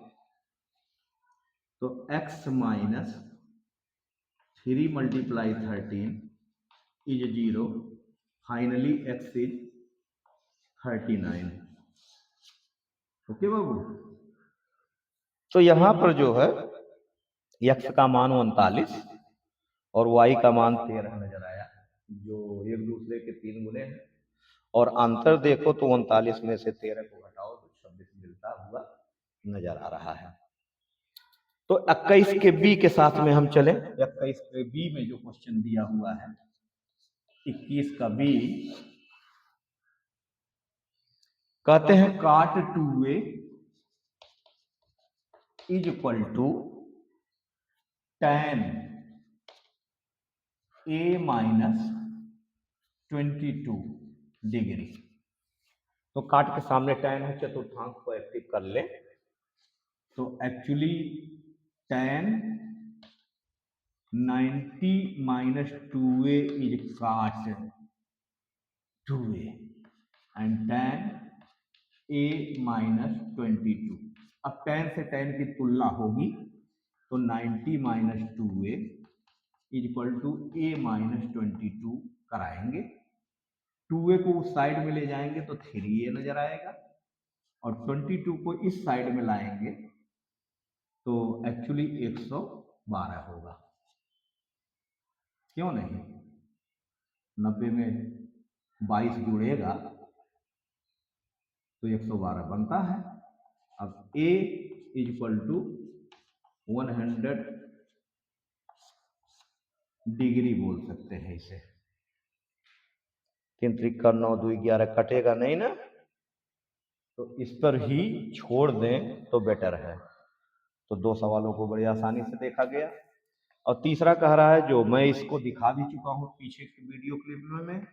Speaker 1: तो x - 3 × 13 is 0, finally x is 39। Okay बाबू? तो यहां पर जो है x का मान 39 और y का मान 13 नजर आया, जो एक दूसरे के 3 गुने हैं। और अंतर देखो तो 39 में से 13 को घटाओ तो 26 मिलता हुआ नजर आ रहा है। तो 21 के बी के साथ में हम चले। 21 के बी में जो क्वेश्चन दिया हुआ है, 21 का बी, कहते हैं cot 2a = tan a - 22 degree. तो काट के सामने tan है, चतुर्थांश को एक्टिव कर ले, तो actually tan 90 - 2a is cot 2a and tan a - 22। अब tan से tan की तुलना होगी, तो 90 - 2a = a - 22 कराएंगे। 2a को उस साइड में ले जाएंगे तो 3a नजर आएगा, और 22 को इस साइड में लाएंगे तो एक्चुअली 112 होगा। क्यों नहीं? 90 में 22 जुड़ेगा तो 112 बनता है। अब a = 100 डिग्री बोल सकते हैं इसे। 3 × 9 = 2 11 कटेगा नहीं ना, तो इस पर ही छोड़ दें तो बेटर है। तो 2 सवालों को बड़ी आसानी से देखा गया। और तीसरा कह रहा है, जो मैं इसको दिखा भी चुका हूं पीछे के वीडियो क्लिप में,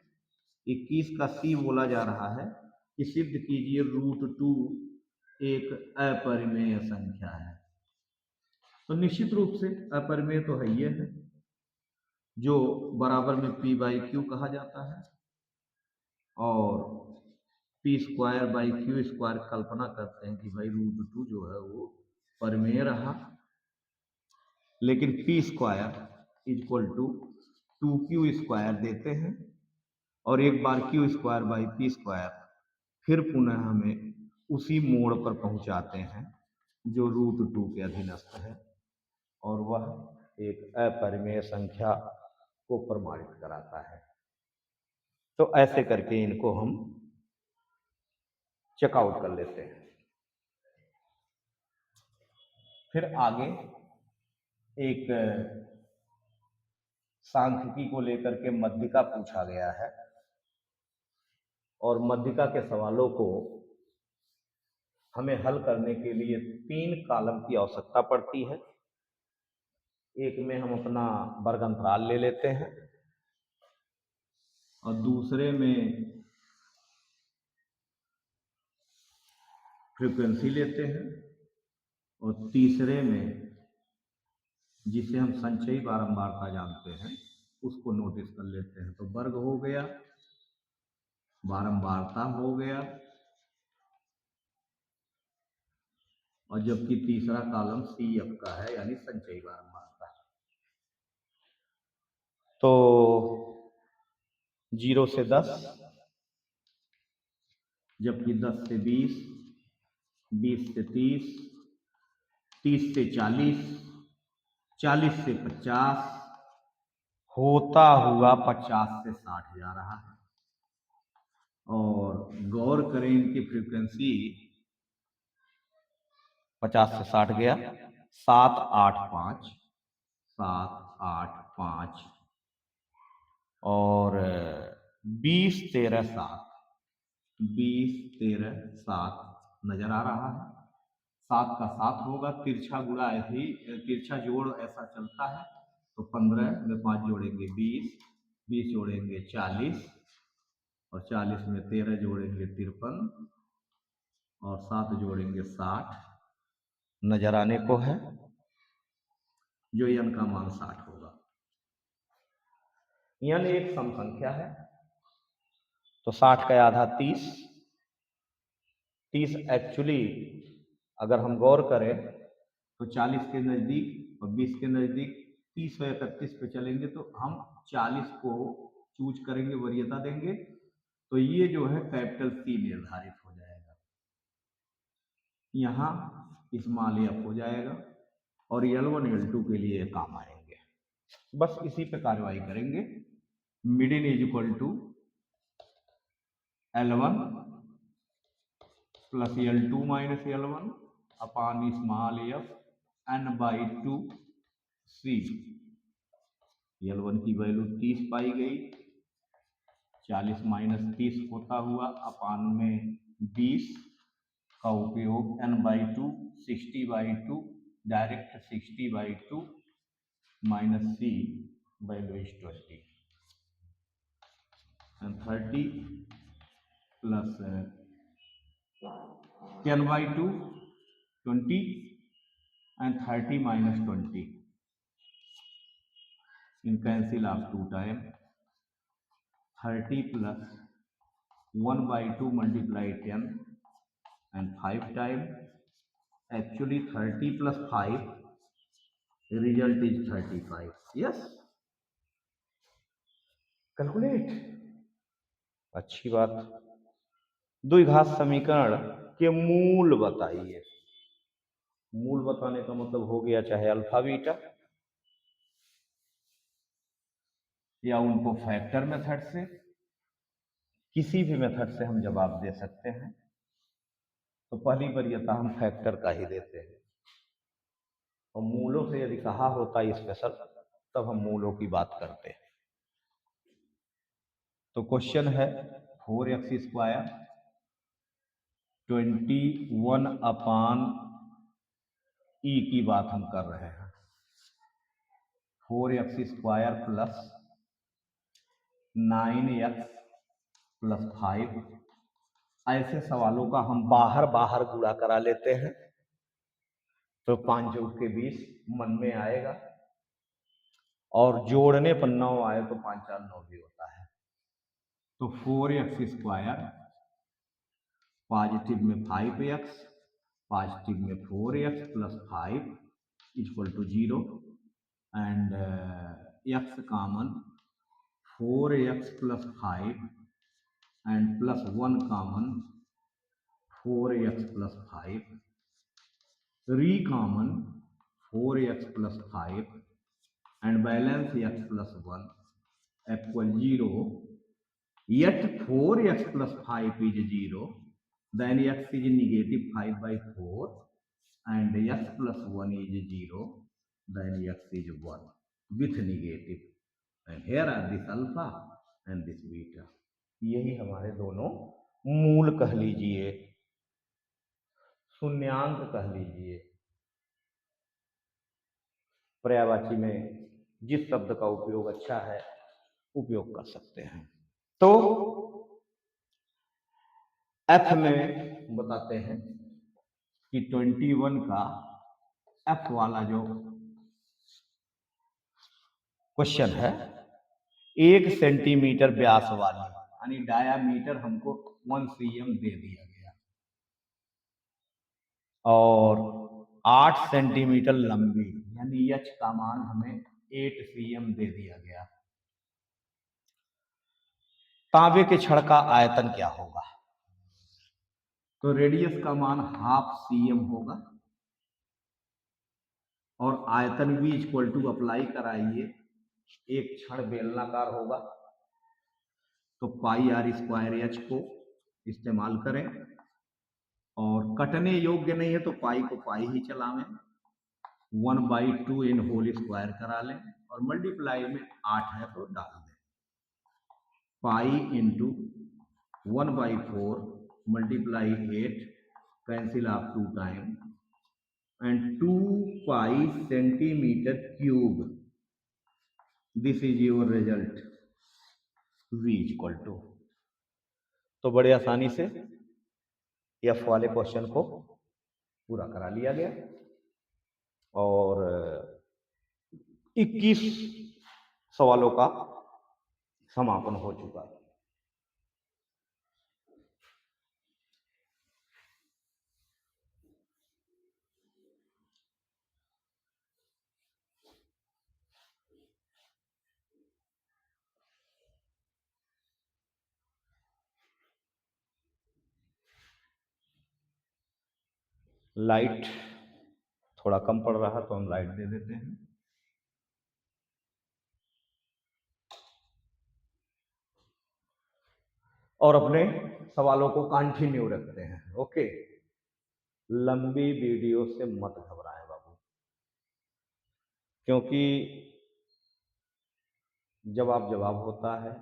Speaker 1: 21 का सी बोला जा रहा है कि सिद्ध कीजिए √2 एक अपरिमेय संख्या है। तो तो निश्चित रूप से अपरिमेय तो है ये है, जो बराबर में पी बाई क्यू कहा जाता है, और p square by q square कल्पना करते हैं कि भाई √2 जो है वो परिमेय रहा, लेकिन p square equal to 2q square देते हैं, और एक बार q square by p square फिर पुनः हमें उसी मोड़ पर पहुंचाते हैं जो √2 के अधीनस्थ है, और वह एक अपरिमेय संख्या को प्रमाणित कराता है। तो ऐसे करके इनको हम चेकआउट कर लेते हैं। फिर आगे एक सांख्यिकी को लेकर के मध्यिका पूछा गया है, और मध्यिका के सवालों को हमें हल करने के लिए 3 कॉलम की आवश्यकता पड़ती है। एक में हम अपना वर्ग अंतराल ले लेते हैं, और दूसरे में फ्रीक्वेंसी लेते हैं, और तीसरे में जिसे हम संचयी बारंबारता जानते हैं उसको नोटिस कर लेते हैं। तो वर्ग हो गया, बारंबारता हो गया, और जबकि तीसरा कॉलम CF का है, यानी संचयी बारंबारता। तो 0 से 10, जबकि 10 से 20, 20 से 30, 30 से 40, 40 से 50, होता हुआ 50 से 60 जा रहा है। और गौर करें इनकी फ्रीक्वेंसी 50 से 60 गया, 7 8 5, 7 8 5, और 20 13 7, 20 13 7 नजर आ रहा है। 7 का 7 होगा, तिरछा गुणा ऐसे ही, तिरछा जोड़ ऐसा चलता है। तो 15 में 5 जोड़ेंगे 20, 20 जोड़ेंगे 40, और 40 में 13 जोड़ेंगे 53, और 7 जोड़ेंगे 60 नजर आने को है, जो n का मान 60 होगा। n एक सम संख्या है, तो 60 का आधा 30। 30 एक्चुअली अगर हम गौर करें तो 40 के नजदीक और 20 के नजदीक 30 और 31 पे चलेंगे, तो हम 40 को चूज करेंगे, वरीयता देंगे, तो ये जो है कैपिटल C निर्धारित हो जाएगा, यहाँ स्मॉल f हो जाएगा, और L1 L2 के लिए काम आएंगे। बस इसी पे कार्रवाई करेंगे। Median is equal to L1 plus L2 minus L1 upon small f n/2 C। L1 की वैल्यू 30 पाई गई, 40 माइनस 30 होता हुआ अपॉन में 20 का उपयोग n/2, 60/2, direct 60/2 minus C value is 20, and 30 plus 10/2 20, and 30 minus 20 in cancel of 2 time, 30 plus 1/2 multiply 10 and 5 time, actually 30 plus 5 result is 35. yes, calculate. अच्छी बात। द्विघात समीकरण के मूल बताइए। मूल बताने का मतलब हो गया चाहे अल्फा बीटा, या उनको फैक्टर मेथड से, किसी भी मेथड से हम जवाब दे सकते हैं। तो पहली वरीयता हम फैक्टर का ही देते हैं, और मूलों से यदि कहा होता स्पेशल तब हम मूलों की बात करते हैं। तो क्वेश्चन है 4x स्क्वायर 21 अपान ई की बात हम कर रहे हैं। 4x square plus 9x plus 5, ऐसे सवालों का हम बाहर बाहर गुणा करा लेते हैं, तो 5 जोड़ के 20 मन में आएगा, और जोड़ने पर 9 आए तो 5 4 9 भी होता है। तो 4x², पॉजिटिव में 5x, पॉजिटिव में 4x plus 5 equal to 0, and x common 4x plus 5 and plus 1 common 4x plus 5, री common 4x plus 5 and balance x plus 1 equal 0, yet 4x plus 5 is 0, then x is negative 5 by 4 and x plus 1 is 0, then x is 1 with negative, and here are this alpha and this beta. यही हमारे दोनों मूल कह लीजिए, शून्यांक कह लीजिए। पर्यायवाची में जिस शब्द का उपयोग अच्छा है उपयोग कर सकते हैं। तो एफ में बताते हैं कि 21 का एफ वाला जो क्वेश्चन है, 1 सेंटीमीटर व्यास वाली यानी डायामीटर हमको 1 cm दे दिया गया, और 8 सेंटीमीटर लंबी यानी एच का मान हमें 8 cm दे दिया गया। तांबे के छड़ का आयतन क्या होगा? तो रेडियस का मान ½ cm होगा, और आयतन भी इक्वल टू अप्लाई कराइए, एक छड़ बेलनाकार होगा तो πr² h को इस्तेमाल करें, और कटने योग्य नहीं है तो पाई को पाई ही चलावें, 1/2 इन होल स्क्वायर करा लें, और मल्टीप्लाई में 8 है तो डाल दें। Pi into 1/4 multiply 8 cancel of 2 time and 2 pi centimeter cube. This is your result. V equal to, तो बड़े आसानी से एफ वाले क्वेश्चन को पूरा करा लिया गया, और 21 सवालों का समापन हो चुका है। लाइट थोड़ा कम पड़ रहा तो हम लाइट दे देते हैं। और अपने सवालों को कंटिन्यू रखते हैं। ओके, लंबी वीडियो से मत घबराएं बाबू, क्योंकि जवाब होता है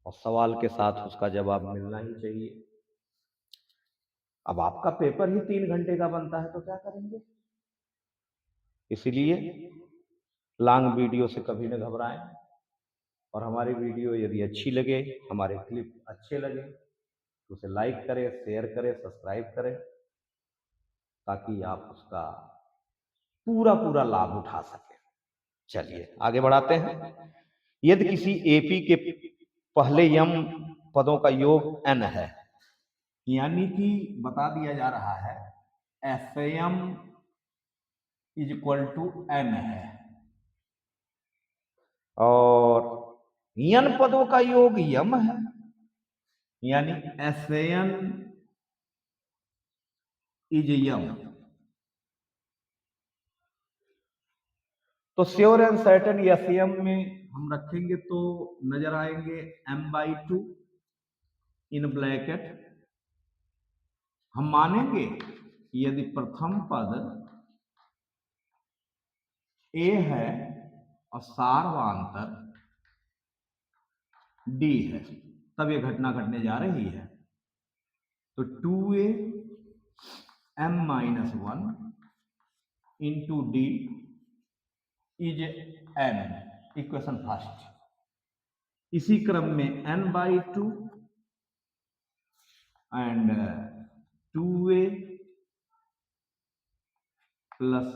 Speaker 1: और सवाल के साथ उसका जवाब मिलना ही चाहिए। अब आपका पेपर ही 3 घंटे का बनता है तो क्या करेंगे? इसीलिए लॉन्ग वीडियो से कभी न घबराएं, और हमारी वीडियो यदि अच्छी लगे, हमारे क्लिप अच्छे लगे तो उसे लाइक करें, शेयर करें, सब्सक्राइब करें, ताकि आप उसका पूरा लाभ उठा सकें। चलिए आगे बढ़ाते हैं। यदि किसी एपी के पहले यम पदों का योग n है, यानी कि बता दिया जा रहा है FM is equal to n है, और n पदों का योग यम है, यानी एफएन इज यम, तो श्योर एंड सर्टेन एफएम में हम रखेंगे तो नजर आएंगे m/2 इन ब्रैकेट। हम मानेंगे यदि प्रथम पद ए है और सार्वधातुक डी है, तब ये घटना घटने जा रही है। तो 2a m-1 into D is n, equation first. इसी क्रम में n/2 and 2a plus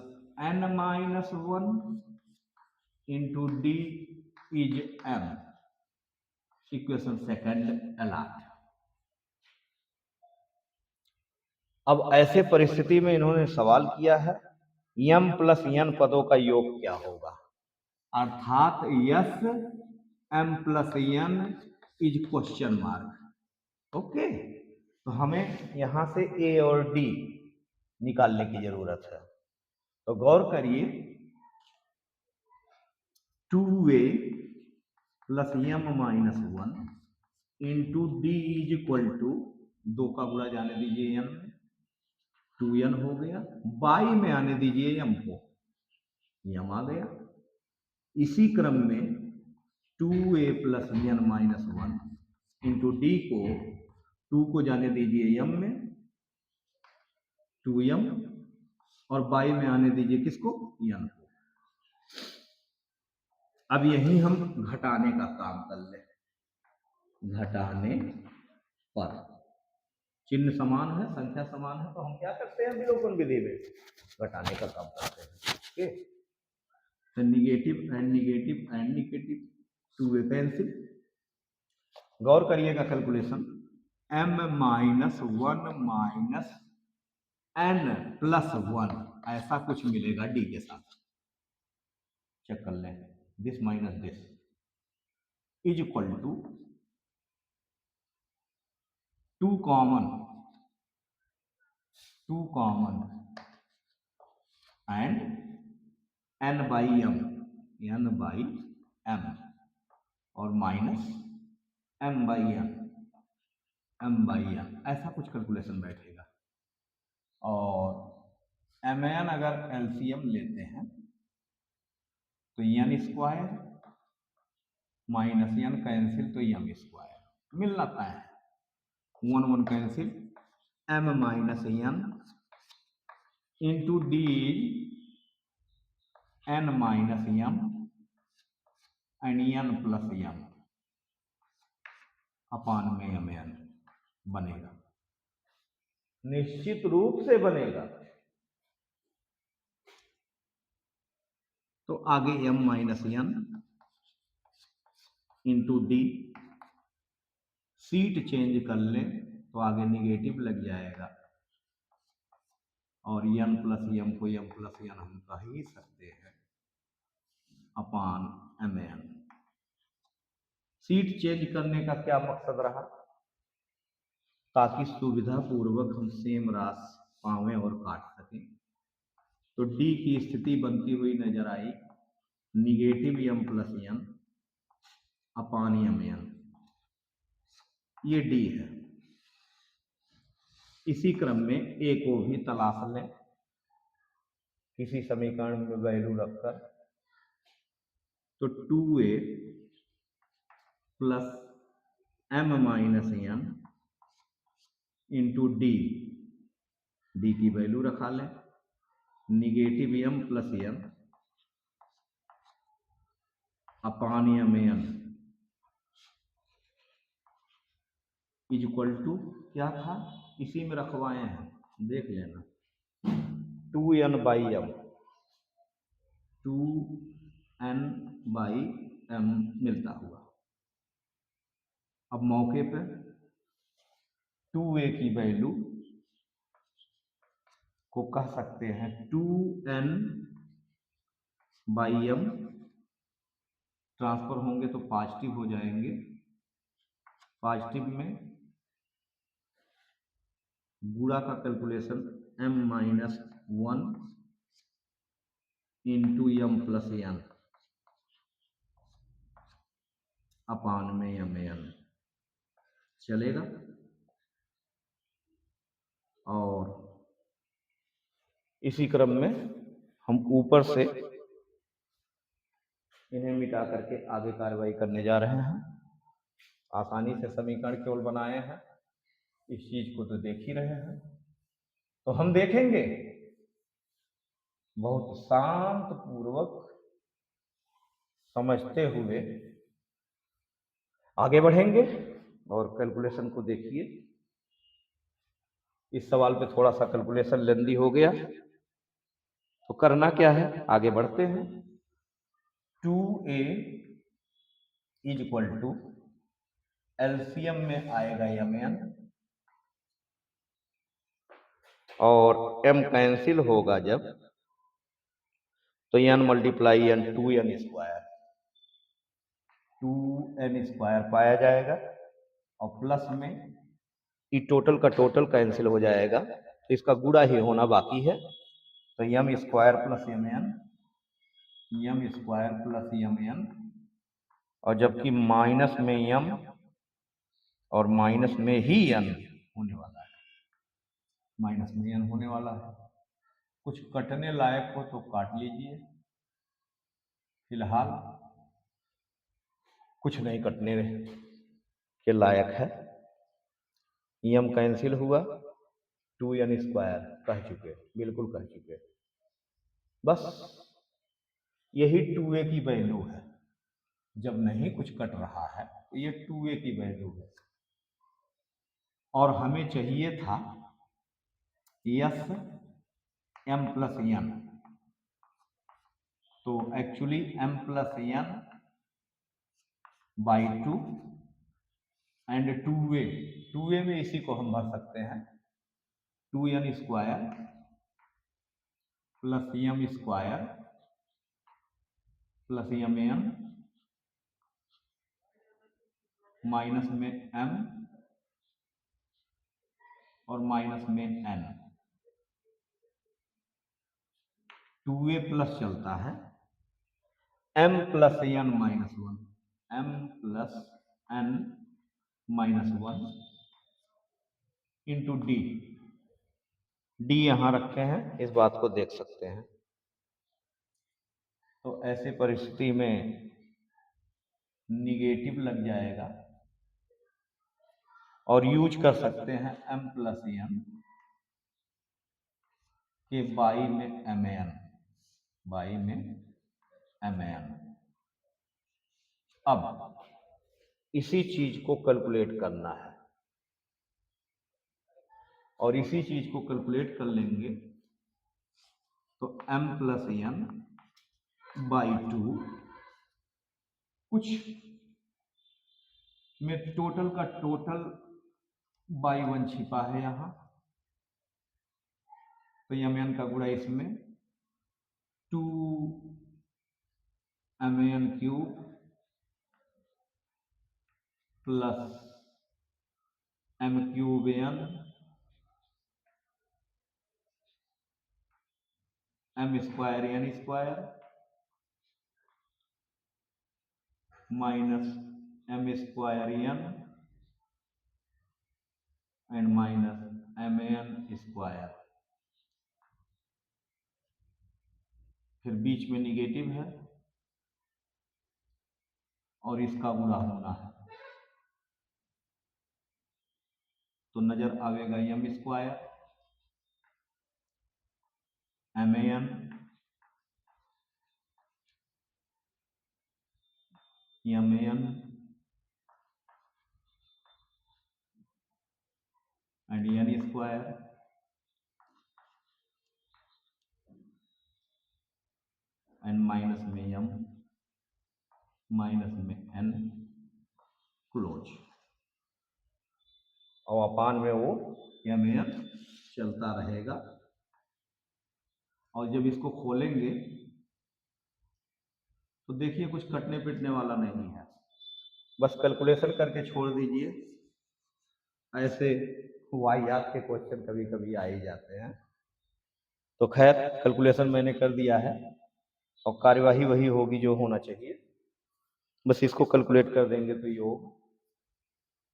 Speaker 1: n minus 1 into D is m। Equation second allot. अब ऐसे परिस्थिति में इन्होंने सवाल किया है m प्लस n पदों का योग क्या होगा, अर्थात yes m plus n is question mark. Okay, तो हमें यहां से a और d निकालने की जरूरत है। तो गौर करिए 2a plus m minus 1 into D is equal to 2 का गुणा जाने दीजिए n में, 2n हो गया, बाई में आने दीजिए m को, m आ गया। इसी क्रम में 2a plus n minus 1 into D को 2 को जाने दीजिए m में, 2m, और बाई में आने दीजिए किसको, n को। अब यही हम घटाने का काम कर ले। घटाने पर चिन्ह समान है, संख्या समान है, तो हम क्या करते हैं विलोपन विधि में घटाने का काम करते हैं। ओके, तो negative and negative and negative, 2a cancel. गौर करिएगा calculation, m minus 1 minus n plus 1 ऐसा कुछ मिलेगा d के साथ। चेक कर लें, this minus this is equal to 2 common and n by m और माइनस m बाई n ऐसा कुछ कैलकुलेशन बैठेगा। और mn अगर एलसीएम लेते हैं तो n square minus n cancel तो m स्क्वायर मिल जाता है, 1 1 कैंसिल, m माइनस n into D n minus m and n plus m अपान में mn बनेगा, निश्चित रूप से बनेगा। तो आगे m माइनस n into D, seat change कर लें तो आगे निगेटिव लग जाएगा, और n प्लस m को m प्लस n हम कह ही सकते हैं अपान mn। सीट चेंज करने का क्या मकसद रहा, ताकि सुविधा पूर्वक हम सेम राशि पावें और काट सकें। तो d की स्थिति बनती हुई नजर आई negative m plus n upon mn, ये d है। इसी क्रम में a को भी तलाश लें किसी समीकरण में वैल्यू रखकर, तो 2a प्लस m माइनस n इंटू डी की वैल्यू रखा लें, negative m plus n upon mn is equal to क्या था, इसी में रखवाए हैं, देख लेना, 2n by m, 2n by m मिलता हुआ। अब मौके पे 2a की वैल्यू को कह सकते हैं 2n बाई m, ट्रांसफर होंगे तो पॉजिटिव हो जाएंगे, पॉजिटिव में गुणा का calculation m minus 1 into m plus n अपान में mn चलेगा। और इसी क्रम में हम ऊपर से इन्हें मिटा करके आगे कार्रवाई करने जा रहे हैं। आसानी से समीकरण केवल बनाए हैं, इस चीज को तो देख ही रहे हैं। तो हम देखेंगे बहुत शांत पूर्वक समझते हुए आगे बढ़ेंगे। और कैलकुलेशन को देखिए, इस सवाल पे थोड़ा सा कैलकुलेशन लेंदी हो गया, तो करना क्या है, आगे बढ़ते हैं। 2a is equal to, LCM में आएगा mn और m कैंसिल होगा जब, तो n multiply n 2n square, 2n square पाया जाएगा और प्लस में ई टोटल का टोटल कैंसिल हो जाएगा, तो इसका गुणा ही होना बाकी है। तो m square plus mn, m square plus mn, और जबकि माइनस में m और माइनस में ही n होने वाला है, माइनस में n होने वाला है। कुछ कटने लायक हो तो काट लीजिए, फिलहाल कुछ नहीं कटने के लायक है। m कैंसिल हुआ, 2n स्क्वायर कह चुके, बिल्कुल कह चुके। बस यही 2a की वैल्यू है, जब नहीं कुछ कट रहा है तो ये 2a की वैल्यू है। और हमें चाहिए था यस m प्लस n, तो actually m plus n by 2 and 2a में इसी को हम भर सकते हैं, 2n square plus m square plus mn minus में m और माइनस में n, 2a प्लस चलता है, m plus n minus 1, m plus n minus 1 into D, D यहां रखे हैं, इस बात को देख सकते हैं। तो ऐसे परिस्थिति में निगेटिव लग जाएगा और यूज कर सकते हैं m प्लस n के बाई में mn, बाई में mn। अब इसी चीज को कैलकुलेट करना है और इसी चीज को कैलकुलेट कर लेंगे तो m प्लस n बाई 2, कुछ में टोटल का टोटल बाई 1 छिपा है यहां, तो mn का गुणा इसमें 2 mn cube plus m cube n m square n square minus m square n and minus mn square, फिर बीच में निगेटिव है और इसका गुणा होना है, तो नजर आवेगा m square mn mn and n square and minus में m माइनस में n क्लोज, और अपान में वो mn चलता रहेगा। और जब इसको खोलेंगे तो देखिए कुछ कटने पिटने वाला नहीं है, बस कैलकुलेशन करके छोड़ दीजिए। ऐसे वाहियात के क्वेश्चन कभी कभी आ ही जाते हैं। तो खैर कैलकुलेशन मैंने कर दिया है और कार्यवाही वही होगी जो होना चाहिए, बस इसको कैलकुलेट कर देंगे तो योग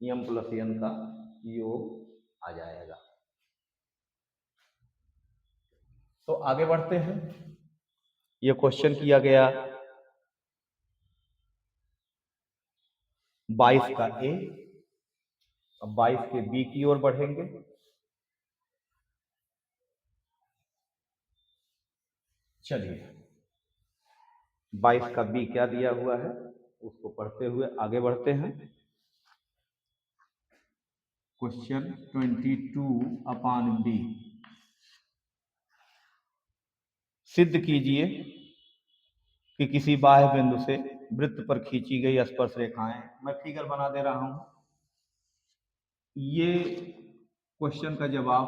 Speaker 1: m प्लस n का योग आ जाएगा। तो आगे बढ़ते हैं। ये क्वेश्चन किया गया 22 का ए, अब 22 के बी की ओर बढ़ेंगे। चलिए 22 का बी क्या दिया हुआ है उसको पढ़ते हुए आगे बढ़ते हैं। क्वेश्चन 22 अपान बी, सिद्ध कीजिए कि किसी बाह्य बिंदु से वृत्त पर खींची गई स्पर्श रेखाएं, मैं फिगर बना दे रहा हूं। ये क्वेश्चन का जवाब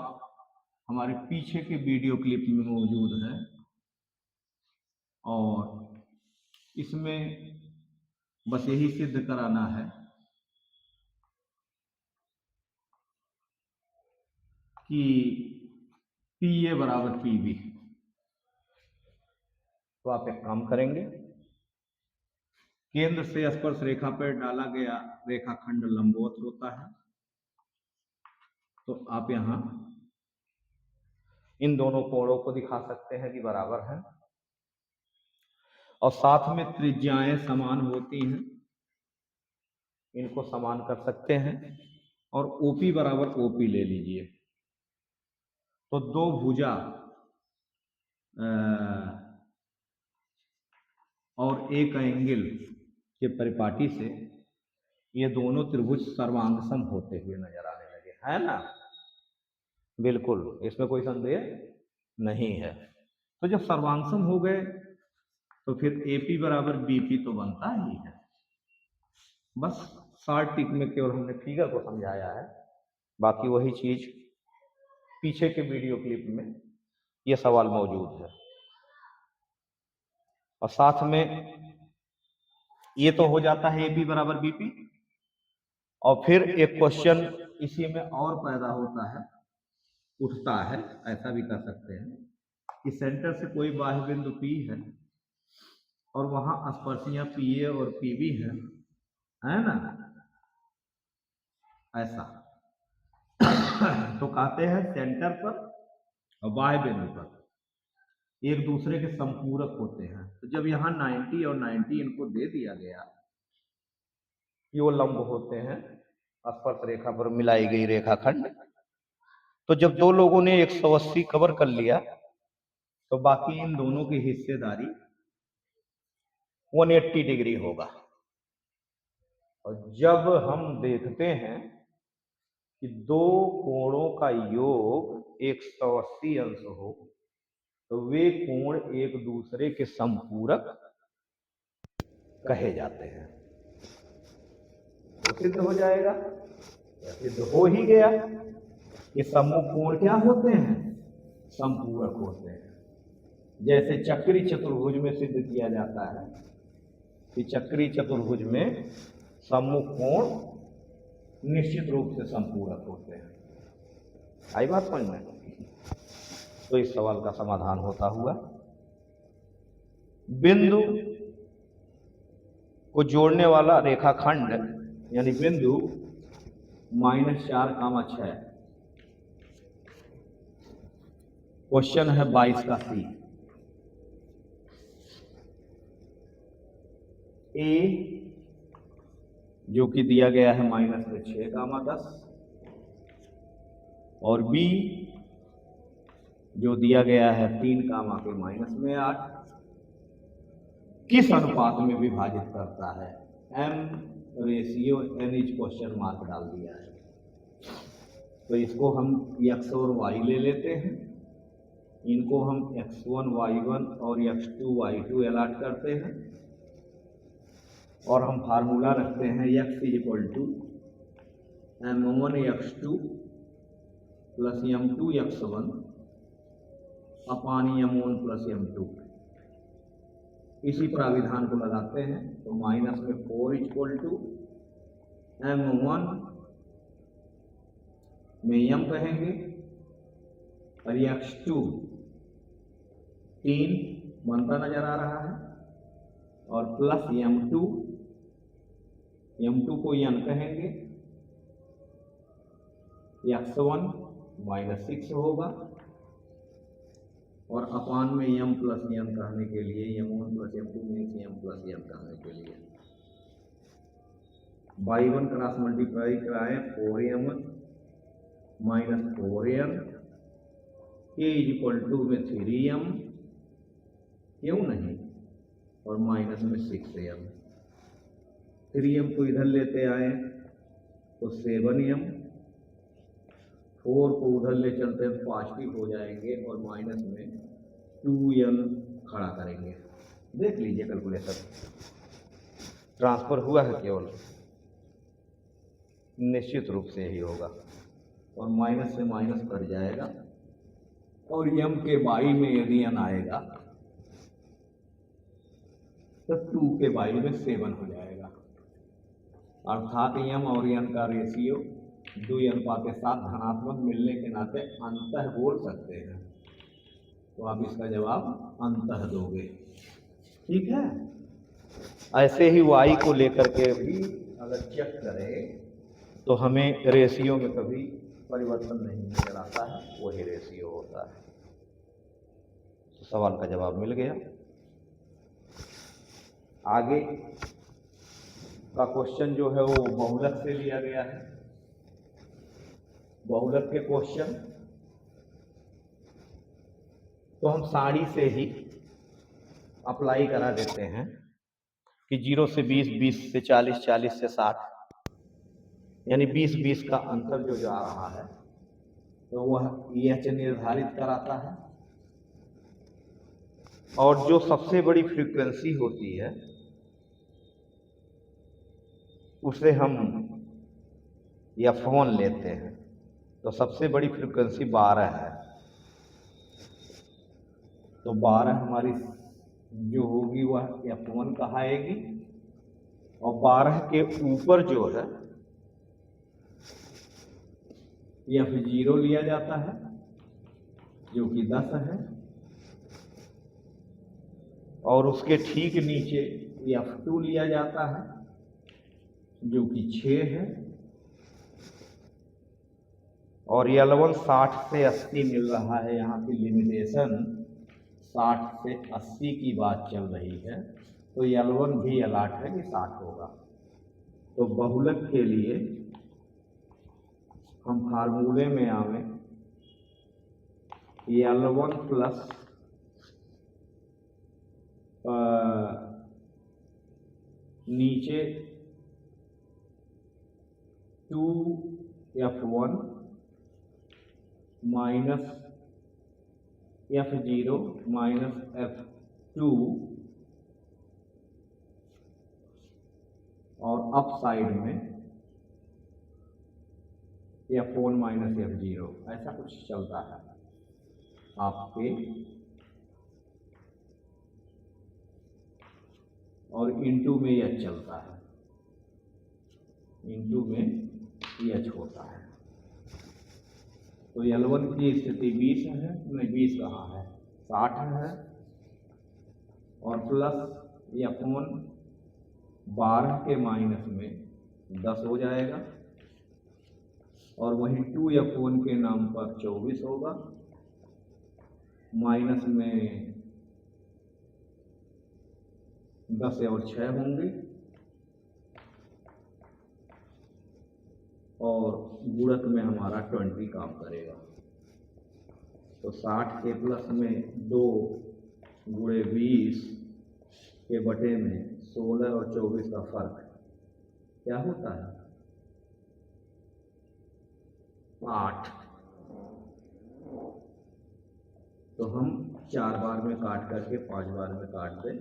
Speaker 1: हमारे पीछे के वीडियो क्लिप में मौजूद है और इसमें बस यही सिद्ध कराना है कि PA बराबर PB। तो आप एक काम करेंगे, केंद्र से स्पर्श रेखा पर डाला गया रेखाखंड लंबवत होता है, तो आप यहां इन दोनों कोणों को दिखा सकते हैं कि बराबर है और साथ में त्रिज्याएं समान होती हैं, इनको समान कर सकते हैं और OP बराबर OP ले लीजिए। तो दो भुजा और एक एंगल के परिपाटी से ये दोनों त्रिभुज सर्वांगसम होते हुए नजर आने लगे, है ना? बिल्कुल, इसमें कोई संदेह नहीं है। तो जब सर्वांगसम हो गए तो फिर AP बराबर BP तो बनता ही है। बस शॉर्ट टिक में केवल हमने फिगर को समझाया है, बाकी वही चीज पीछे के वीडियो क्लिप में यह सवाल मौजूद है। और साथ में ये तो हो जाता है AP बराबर BP, और फिर एक क्वेश्चन इसी में और पैदा होता है, उठता है, ऐसा भी कर सकते हैं कि सेंटर से कोई बाह्य बिंदु P है और वहां स्पर्शियां PA और PB है ना? ऐसा तो कहते हैं सेंटर पर और बाह्य बिंदु पर एक दूसरे के संपूरक होते हैं। तो जब यहाँ 90 और 90 इनको दे दिया गया, ये वो लंब होते हैं स्पर्श रेखा पर मिलाई गई रेखाखंड। तो जब दो लोगों ने 180 कवर कर लिया तो बाकी इन दोनों की हिस्सेदारी 180 डिग्री होगा। और जब हम देखते हैं कि दो कोणों का योग 180 अंश हो तो वे कोण एक दूसरे के संपूरक कहे जाते हैं। तो सिद्ध हो जाएगा, सिद्ध हो ही गया कि सम्मुख कोण क्या होते हैं? संपूरक होते हैं। जैसे चक्री चतुर्भुज में सिद्ध किया जाता है कि चक्री चतुर्भुज में सम्मुख कोण निश्चित रूप से संपूरक होते हैं। आई बात समझ में? तो इस सवाल का समाधान होता हुआ, बिंदु को जोड़ने वाला रेखाखंड यानी बिंदु -4,6। क्वेश्चन है 22 का C। A जो कि दिया गया है -6,10 और B जो दिया गया है 3,-8 किस अनुपात में विभाजित करता है? M/N इज क्वेश्चन मार्क डाल दिया है। तो इसको हम x और y ले लेते हैं, इनको हम x1 y1 और x2 y2 अलॉट करते हैं और हम फार्मूला रखते हैं x = m1 x2 + m2 x1 / m1 + m2। इसी प्राविधान को लगाते हैं तो माइनस में 4 = m1 में m कहेंगे और x2 3 बनता नजर आ रहा है और प्लस m2 को n कहेंगे, x1 -6 होगा और अपान में m + n कहने के लिए m1 + m2 means m + n कहने के लिए y1 क्रॉस मल्टीप्लाई कराएं 4m - 4n k = में 3m, क्यों नहीं, और माइनस में 6m। 3m को इधर लेते आए तो 7m, 4 को उधर ले चलते हैं तो पॉजिटिव हो जाएंगे और माइनस में 2n खड़ा करेंगे, देख लीजिए कैलकुलेटर ट्रांसफर हुआ है केवल, निश्चित रूप से ही होगा, और माइनस से माइनस कट जाएगा, और यम के बाई में यदि n आएगा तो 2 के बाई में 7 हो जाएगा, अर्थात यम और n का रेशियो 2:7 धनात्मक मिलने के नाते अंतः बोल सकते हैं, तो आप इसका जवाब अंतः दोगे। ठीक है, ऐसे ही y को लेकर के भी अगर चेक करें तो हमें रेशियो में कभी परिवर्तन नहीं नजर आता है, वही रेशियो होता है। तो सवाल का जवाब मिल गया। आगे का क्वेश्चन जो है वो बहुलक से लिया गया है। बहुलक के क्वेश्चन तो हम साड़ी से ही अप्लाई करा देते हैं कि 0 से 20, 20 से 40, 40 से 60, यानी 20-20 का अंतर जो जा रहा है तो वह एच निर्धारित कराता है, और जो सबसे बड़ी फ्रीक्वेंसी होती है उसे हम F1 लेते हैं, तो सबसे बड़ी फ्रीक्वेंसी 12 है, तो 12 हमारी जो होगी वह F1 कहाएगी, और 12 के ऊपर जो है F0 लिया जाता है जो कि 10 है, और उसके ठीक नीचे F2 लिया जाता है जो कि 6 है, और L1 60 से 80 मिल रहा है, यहाँ की लिमिटेशन 60 से 80 की बात चल रही है, तो L1 भी अलाट है कि 60 होगा। तो बहुलक के लिए हम फार्मूले में आवे L1 प्लस नीचे 2F1 minus F0 minus F2, और अप साइड में F1 माइनस F0, ऐसा कुछ चलता है आपके, और इंटू में यह चलता है, इंटू में यह होता है। तो L1 की स्थिति 20 है, नहीं 20 कहाँ है, 60 है, और प्लस F1 12 के माइनस में 10 हो जाएगा, और वहीं 2F1 के नाम पर 24 होगा, माइनस में 10 और 6 होंगे, और गुणक में हमारा 20 काम करेगा, तो 60 के प्लस में 2 गुणे 20 के बटे में 16 और 24 का फर्क क्या होता है, 8। तो हम 4 बार में काट करके 5 बार में काट दें,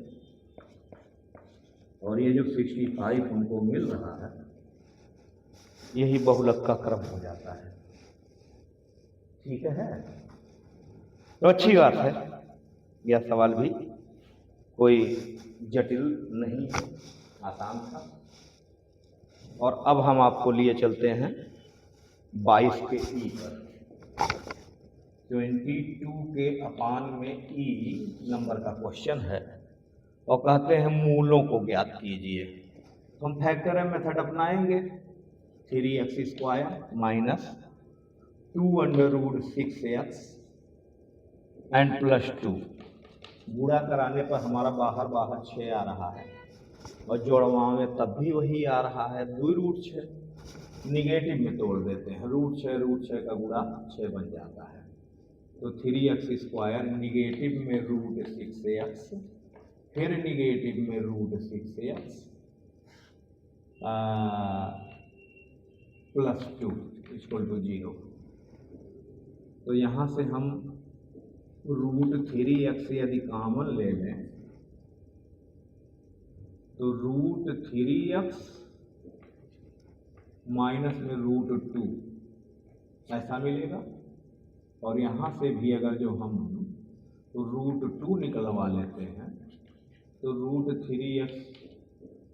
Speaker 1: और ये जो 65 हमको मिल रहा है यही बहुलक का क्रम हो जाता है। ठीक है, तो अच्छी बात है, यह सवाल भी कोई जटिल नहीं है, आसान था। और अब हम आपको लिए चलते हैं 22 के ई पर। 22 के अपान में ई नंबर का क्वेश्चन है, और कहते हैं मूलों को ज्ञात कीजिए। तो हम फैक्टर मेथड अपनाएंगे, 3x² minus 2√6x and plus 2, गुणा कराने पर हमारा बाहर 6 आ रहा है, और जोड़वाओं में तब भी वही आ रहा है 2√6, निगेटिव में तोड़ देते हैं, √6 का गुणा 6 बन जाता है, तो 3x² निगेटिव में √6x, फिर निगेटिव में √6x प्लस 2 = 0। तो यहाँ से हम √3x यदि कॉमन ले लें तो √3x माइनस में √2 ऐसा मिलेगा। और यहाँ से भी अगर जो हम √2 निकलवा लेते हैं तो √3x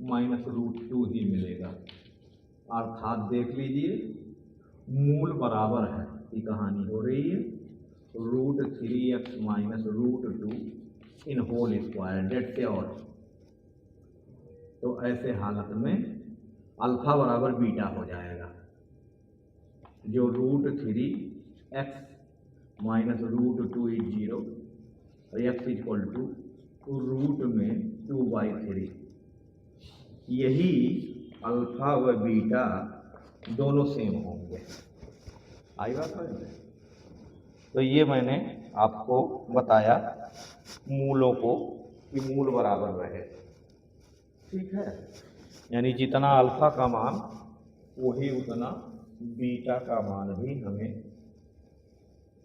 Speaker 1: माइनस √2 ही मिलेगा। अर्थात देख लीजिए मूल बराबर है ये कहानी हो रही है। √3x minus √2 in whole square डेट से। और तो ऐसे हालत में अल्फा बराबर बीटा हो जाएगा, जो √3x माइनस √2 इज 0 और x इक्वल टू रूट में 2/3। यही अल्फा व बीटा दोनों सेम होंगे। आई बात समझ में? तो ये मैंने आपको बताया मूलों को कि मूल बराबर रहे, ठीक है। यानी जितना अल्फा का मान वही उतना बीटा का मान भी हमें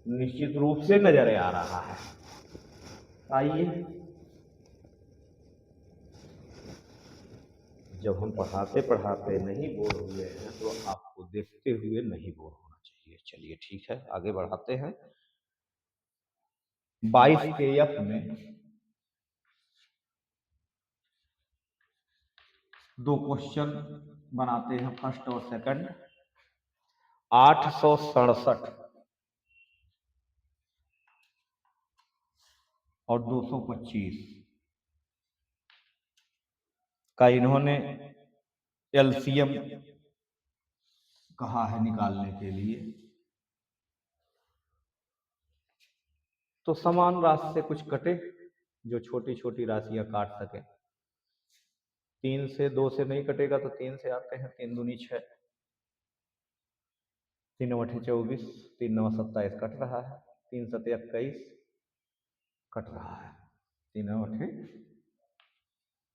Speaker 1: निश्चित रूप से नजर आ रहा है। आइए, जब हम पढ़ाते पढ़ाते नहीं बोर हुए हैं तो आपको देखते हुए नहीं बोर होना चाहिए। चलिए ठीक है, आगे बढ़ाते हैं। 22 के एफ में दो क्वेश्चन बनाते हैं, फर्स्ट और सेकंड। 867 और 225 का इन्होंने एलसीएम कहा है निकालने के लिए। तो समान राशि से कुछ कटे जो छोटी छोटी राशियां काट सके। 3 से 2 से नहीं कटेगा तो 3 से आते हैं। 3 दूनी 6, 3 अठे 24, 3 9 27 कट रहा है। 3 सते 21 कट रहा है। 3 अठे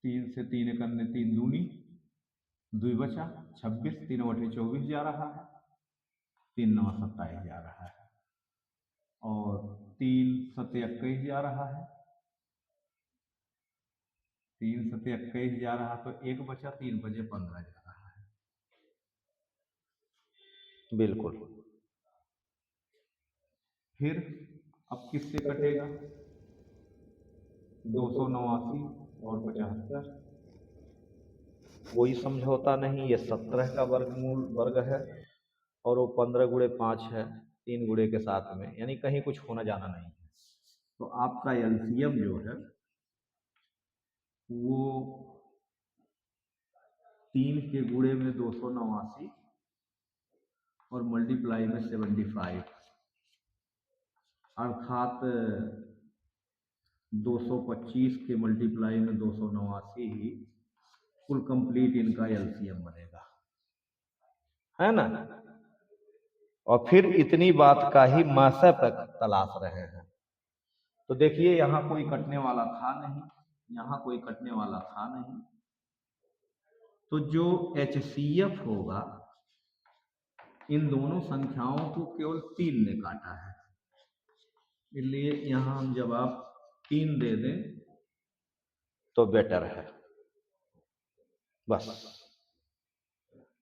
Speaker 1: 3 से 3 एकन्ने 3 दूनी 2 बचा 26, 3 अठे 24 जा रहा है, 3 9 27 जा रहा है और 3 सते 21 जा रहा है। 3 सते 21 जा रहा तो 1 बचा, 3 बजे 15 जा रहा है। बिल्कुल। फिर अब किससे कटेगा? 289 और 75, कोई समझौता नहीं। ये 17 का वर्गमूल वर्ग है और वो 15 गुणे 5 है, 3 गुणे के साथ में, यानी कहीं कुछ होना जाना नहीं है। तो आपका एलसीएम जो है वो 3 के गुणे में 289 और मल्टीप्लाई में 75, अर्थात 225 के मल्टीप्लाई में 289 ही कुल कंप्लीट इनका एलसीएम बनेगा, है ना। और फिर इतनी बात का ही मासा तक तलाश रहे हैं। तो देखिए यहाँ कोई कटने वाला था नहीं, यहाँ कोई कटने वाला था नहीं। तो जो HCF होगा इन दोनों संख्याओं को केवल 3 ने काटा है, इसलिए यहाँ हम जवाब 3 दे दें तो बेटर है। बस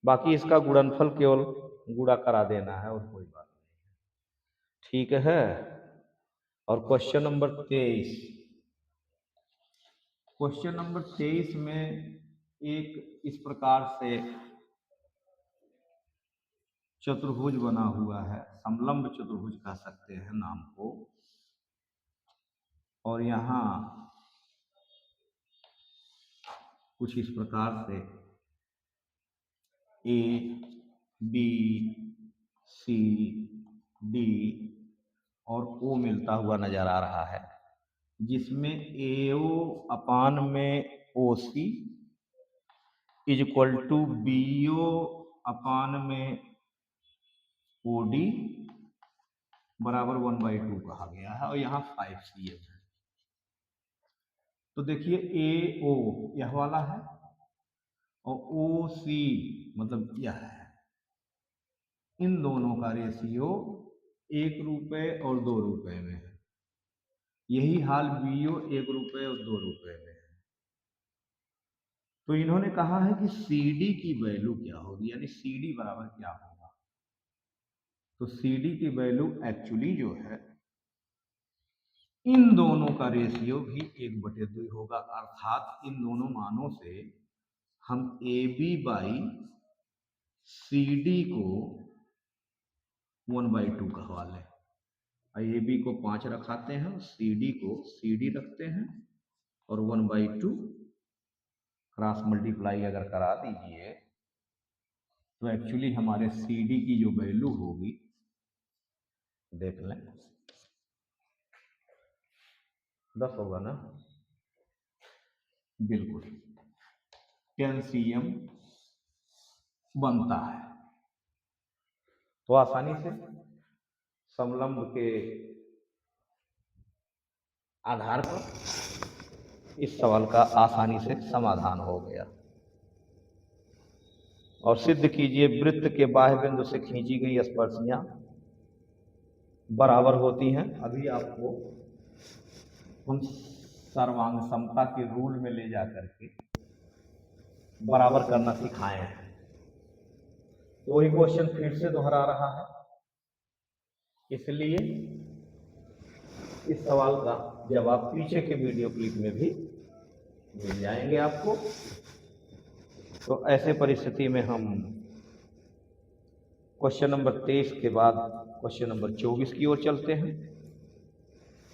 Speaker 1: बाकी इसका गुणनफल केवल गुणा करा देना है और कोई बात नहीं, ठीक है। और क्वेश्चन नंबर 23, क्वेश्चन नंबर 23 में एक इस प्रकार से चतुर्भुज बना हुआ है, समलंब चतुर्भुज कह सकते हैं नाम को। और यहाँ कुछ इस प्रकार से A, B, C, D और O मिलता हुआ नजर आ रहा है, जिसमें AO अपान में OC is equal to BO upon में OD बराबर 1/2 कहा गया है और यहाँ 5CF है। तो देखिए AO यह वाला है और OC मतलब यह है। इन दोनों का रेशियो 1 रुपये और 2 रुपये में है। यही हाल बीओ 1 रुपये और 2 रुपये में है। तो इन्होंने कहा है कि CD की वैल्यू क्या होगी, यानी CD बराबर क्या होगा। तो CD की वैल्यू एक्चुअली जो है इन दोनों का रेशियो भी 1/2 होगा, अर्थात इन दोनों मानों से हम AB बाई CD को 1/2 कहवा लें। AB को 5 रखाते हैं, CD को CD रखते हैं और 1/2 क्रॉस मल्टीप्लाई अगर करा दीजिए तो एक्चुअली हमारे CD की जो वैल्यू होगी, देख लें, 10 होगा ना, बिल्कुल कैल्शियम बनता है। तो आसानी से समलंब के आधार पर इस सवाल का आसानी से समाधान हो गया। और सिद्ध कीजिए वृत्त के बाह्य बिंदु से खींची गई स्पर्शियां बराबर होती हैं। अभी आपको हम सर्वांग समता के रूल में ले जा करके बराबर करना सिखाए हैं। तो वही क्वेश्चन फिर से दोहरा रहा है, इसलिए इस सवाल का जवाब पीछे के वीडियो क्लिप में भी मिल जाएंगे आपको। तो ऐसे परिस्थिति में हम क्वेश्चन नंबर 23 के बाद क्वेश्चन नंबर 24 की ओर चलते हैं।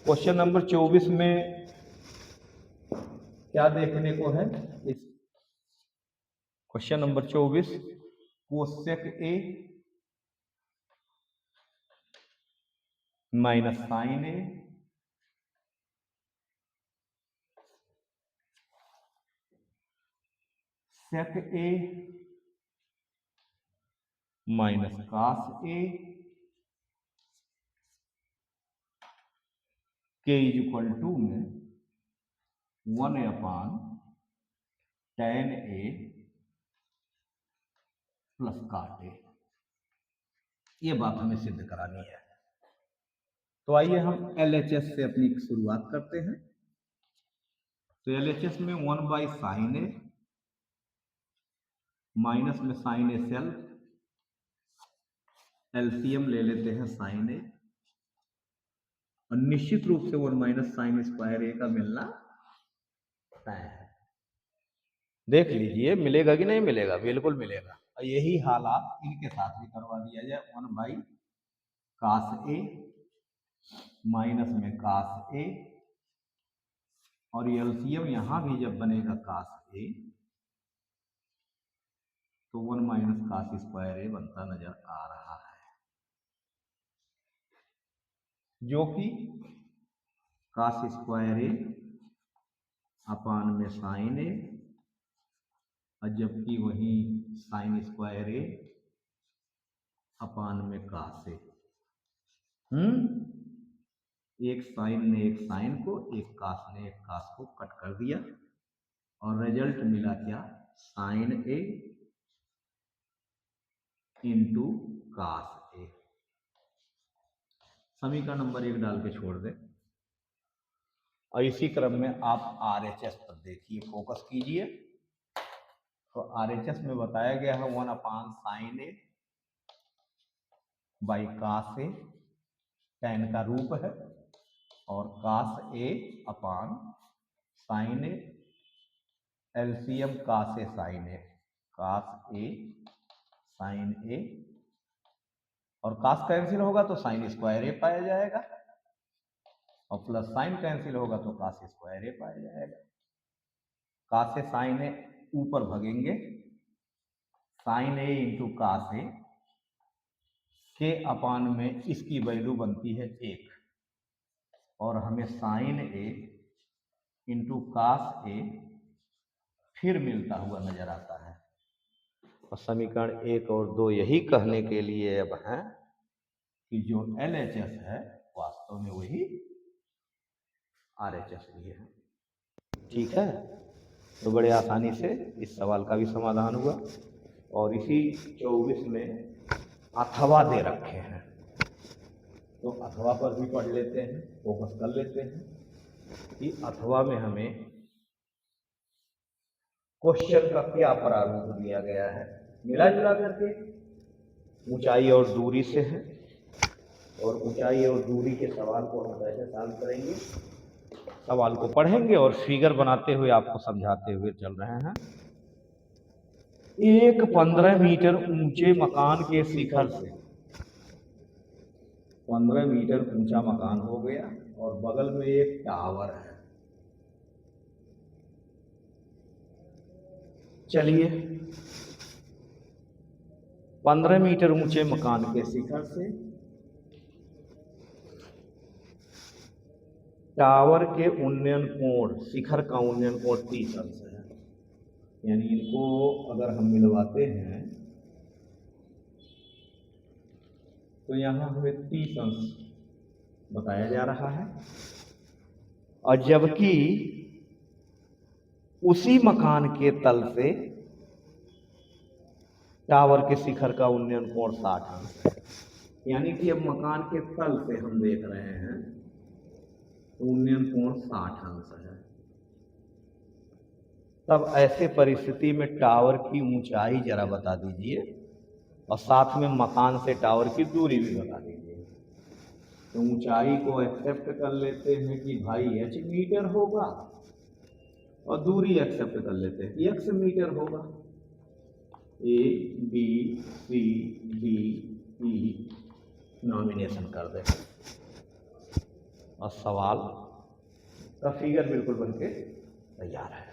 Speaker 1: क्वेश्चन नंबर 24 में क्या देखने को है? इस question number 24 cosec A minus sine A sec A minus cos A के इक्वल टू में 1/tan A प्लस काट A। ये बात हमें सिद्ध करानी है। तो आइए हम LHS से अपनी शुरुआत करते हैं। तो LHS में 1/sin A माइनस में sin A सेल्फ, एलसीएम ले लेते हैं sin A, और निश्चित रूप से 1 माइनस साइन स्क्वायर A का मिलना तय है। देख लीजिए मिलेगा कि नहीं मिलेगा, बिल्कुल मिलेगा। और यही हालात इनके साथ भी करवा दिया जाए, 1/cos A माइनस में cos A, और एलसीएम यहां भी जब बनेगा cos A तो 1 माइनस cos स्क्वायर A बनता नजर आ रहा है, जो कि cos स्क्वायर A अपान में साइन A, और जबकि वही साइन स्क्वायर A अपान में cos A। एक साइन ने एक साइन को, एक कास ने एक कास को कट कर दिया, और रिजल्ट मिला क्या? Sine A into cos A। समीकरण नंबर 1 डाल के छोड़ दे। और इसी क्रम में आप RHS पर देखिए, फोकस कीजिए। तो RHS में बताया गया है 1/sin A by cos A, tan का रूप है, और cos A upon sine A, LCM cos A sine A, cos A sine A, और cos कैंसिल होगा तो साइन स्क्वायर A पाया जाएगा, और प्लस साइन कैंसिल होगा तो cos स्क्वायर A पाया जाएगा। cos A साइन A ऊपर भगेंगे, sine A into cos A के अपान में इसकी वैल्यू बनती है 1, और हमें sine A into cos A फिर मिलता हुआ नजर आता है। और समीकरण 1 और 2 यही कहने के लिए अब है कि जो LHS है वास्तव में वही RHS भी है। ठीक है, तो बड़े आसानी से इस सवाल का भी समाधान हुआ। और इसी 24 में अथवा दे रखे हैं, तो अथवा पर भी पढ़ लेते हैं, फोकस कर लेते हैं। कि अथवा में हमें क्वेश्चन का क्या प्रारूप दिया गया है, मिला जुला करके ऊंचाई और दूरी से है, और ऊंचाई और दूरी के सवाल को हम कैसे सॉल्व करेंगे, सवाल को पढ़ेंगे और फिगर बनाते हुए आपको समझाते हुए चल रहे हैं। एक 15 मीटर ऊंचे मकान के शिखर से, 15 मीटर ऊंचा मकान हो गया और बगल में एक टावर है। चलिए 15 मीटर ऊंचे मकान के शिखर से टावर के उन्नयन कोण, शिखर का उन्नयन कोण 30 अंश है। यानी इनको अगर हम मिलवाते हैं तो यहां हमें 30 अंश बताया जा रहा है, और जबकि उसी मकान के तल से टावर के शिखर का उन्नयन कोण 60 अंश है। यानी कि अब मकान के तल से हम देख रहे हैं तो उन्नयन कोण 60 अंश है। तब ऐसे परिस्थिति में टावर की ऊंचाई जरा बता दीजिए और साथ में मकान से टावर की दूरी भी बता दीजिए। तो ऊंचाई को एक्सेप्ट कर लेते हैं कि भाई h मीटर होगा, और दूरी एक्सेप्ट कर लेते हैं कि x मीटर होगा। A B C D E nomination कर दे और सवाल का फिगर बिल्कुल बनके तैयार है।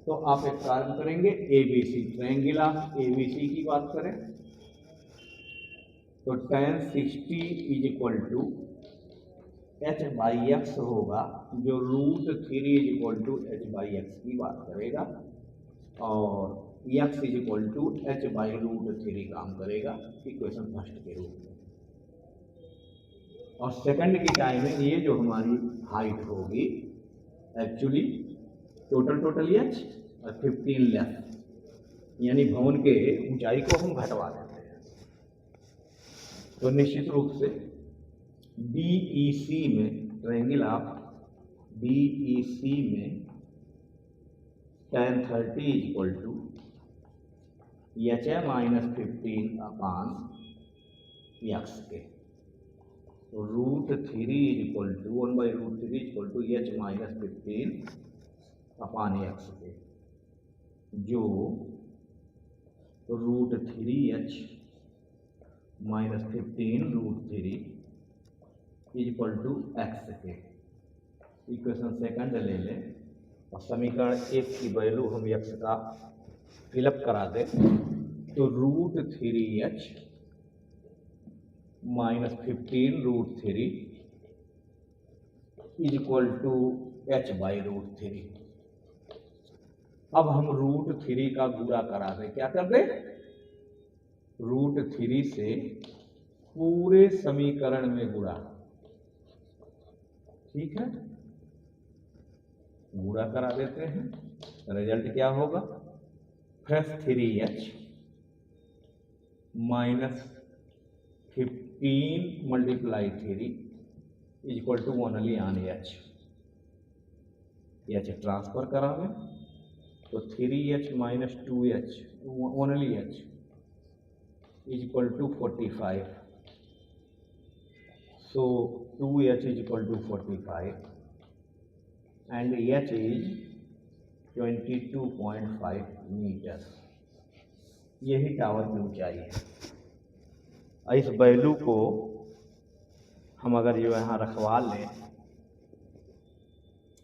Speaker 1: तो आप एक कार्य करेंगे, ABC ट्रायंगल ऑफ ABC की बात करें तो tan 60 is equal to h/x होगा, जो √3 इज इक्वल टू h/x की बात करेगा, और x is equal to h/√3 काम करेगा इक्वेशन फर्स्ट के रूप में। और सेकंड की टाइम में ये जो हमारी हाइट होगी एक्चुअली टोटल h और 15 लेस, यानी भवन के ऊंचाई को हम घटवा देते हैं। तो निश्चित रूप से DEC में ट्रायंगल ऑफ DEC में tan 30 is equal to h/-15 upon x के, तो √3 is equal to 1/√3 equal to h-15 upon x के, जो √3h -15 √3 is equal to x के। इक्वेशन सेकंड ले लें और समीकरण 1 की वैल्यू हम x का फिलअप करा दें तो √3h -15 √3 is equal to h/√3। अब हम √3 का गुणा करा दें, क्या कर दें, √3 से पूरे समीकरण में गुणा, ठीक है, गुणा करा देते हैं, रिजल्ट क्या होगा, plus 3h -15 multiply 3 is equal to only on h। h transfer करावें तो 3h - 2h only h is equal to 45। So 2h is equal to 45 and h is 22.5 metre. यही टावर की ऊंचाई है। इस वैल्यू को हम अगर जो यहाँ रखवा लें,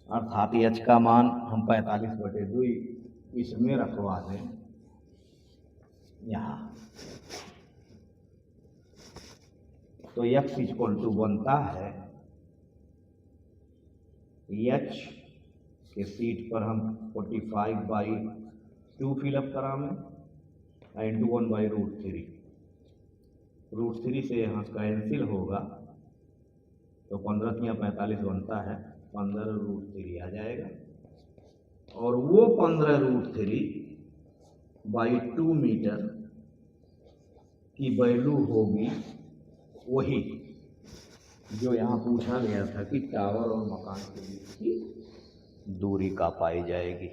Speaker 1: अर्थात h का मान हम 45/2 इसमें रखवा दें यहाँ, तो x इक्वल टू बनता है, h के सीट पर हम 45/2 फिलअप करावें इंटू 1/√3। √3 से यहाँ कैंसिल होगा तो 15 × 45 बनता है, 15√3 आ जाएगा, और वो 15√3/2 मीटर की वैल्यू होगी वही जो यहाँ पूछा गया था कि टावर और मकान के बीच की दूरी का पाई जाएगी।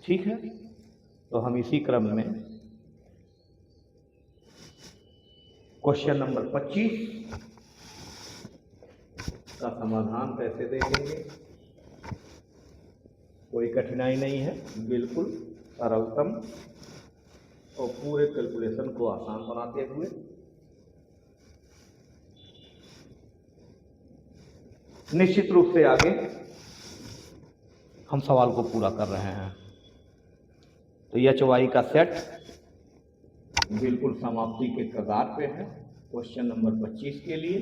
Speaker 1: ठीक है, तो हम इसी क्रम में क्वेश्चन नंबर 25 का समाधान कैसे देखेंगे। कोई कठिनाई नहीं है, बिल्कुल सरलतम और पूरे कैलकुलेशन को आसान बनाते हुए। निश्चित रूप से आगे हम सवाल को पूरा कर रहे हैं। तो HY का सेट बिल्कुल समाप्ति के कगार पे है। क्वेश्चन नंबर 25 के लिए,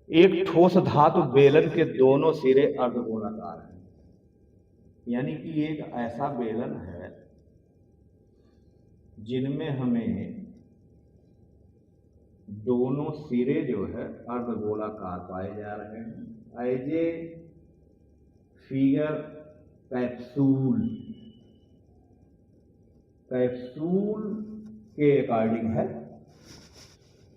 Speaker 1: एक ठोस धातु बेलन के दोनों सिरे अर्धगोलाकार हैं, यानी कि एक ऐसा बेलन है जिनमें हमें दोनों सिरे जो है अर्धगोलाकार पाए जा रहे हैं। एज ए फिगर कैप्सूल के अकॉर्डिंग है,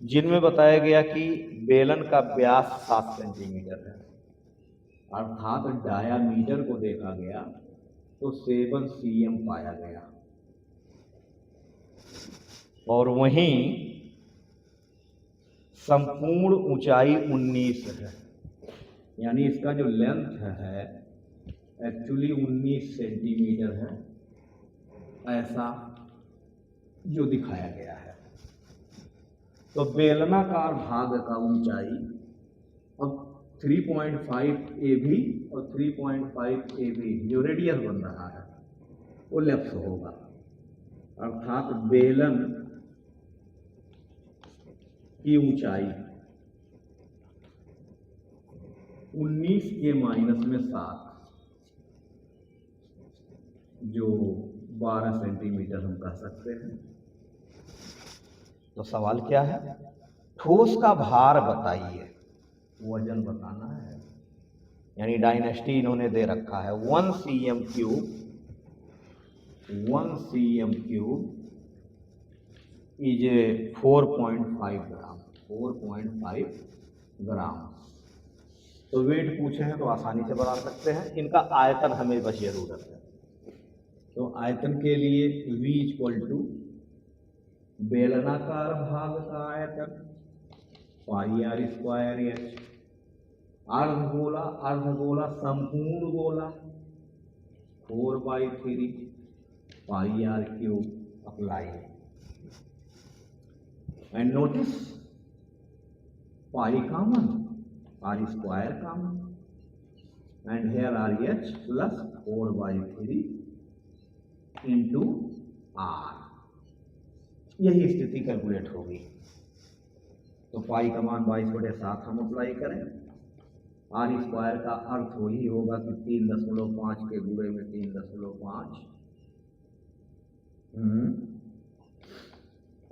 Speaker 1: जिनमें बताया गया कि बेलन का व्यास 7 सेंटीमीटर है, अर्थात डायामीटर को देखा गया तो 7 cm पाया गया। और वहीं संपूर्ण ऊंचाई 19 है, यानी इसका जो लेंथ है एक्चुअली 19 सेंटीमीटर है, ऐसा जो दिखाया गया है। तो बेलनाकार भाग का ऊंचाई अब 3.5 AB और 3.5 AB जो रेडियस बन रहा है वो लेफ्ट होगा, अर्थात बेलन की ऊंचाई 19 के माइनस में 7 जो 12 सेंटीमीटर हम कह सकते हैं। तो सवाल क्या है, ठोस का भार बताइए, वजन बताना है, यानी डायनेस्टी इन्होंने दे रखा है 1 cm क्यूब इज 4.5 ग्राम 4.5 ग्राम। तो वेट पूछे हैं तो आसानी से बना सकते हैं। इनका आयतन हमें बस जरूरत है। तो आयतन के लिए V इक्वल टू बेलनाकार भाग का आयतन पाई r स्क्वायर h, अर्धगोला संपूर्ण गोला 4/3 pi r cube apply. And notice pi common, r square common, and here RH plus 4/3 into r। यही स्थिति कैलकुलेट होगी। तो पाई का मान 22/7 हम अप्लाई करें। r स्क्वायर का अर्थ वही होगा कि 3.5 के गुणे में 3.5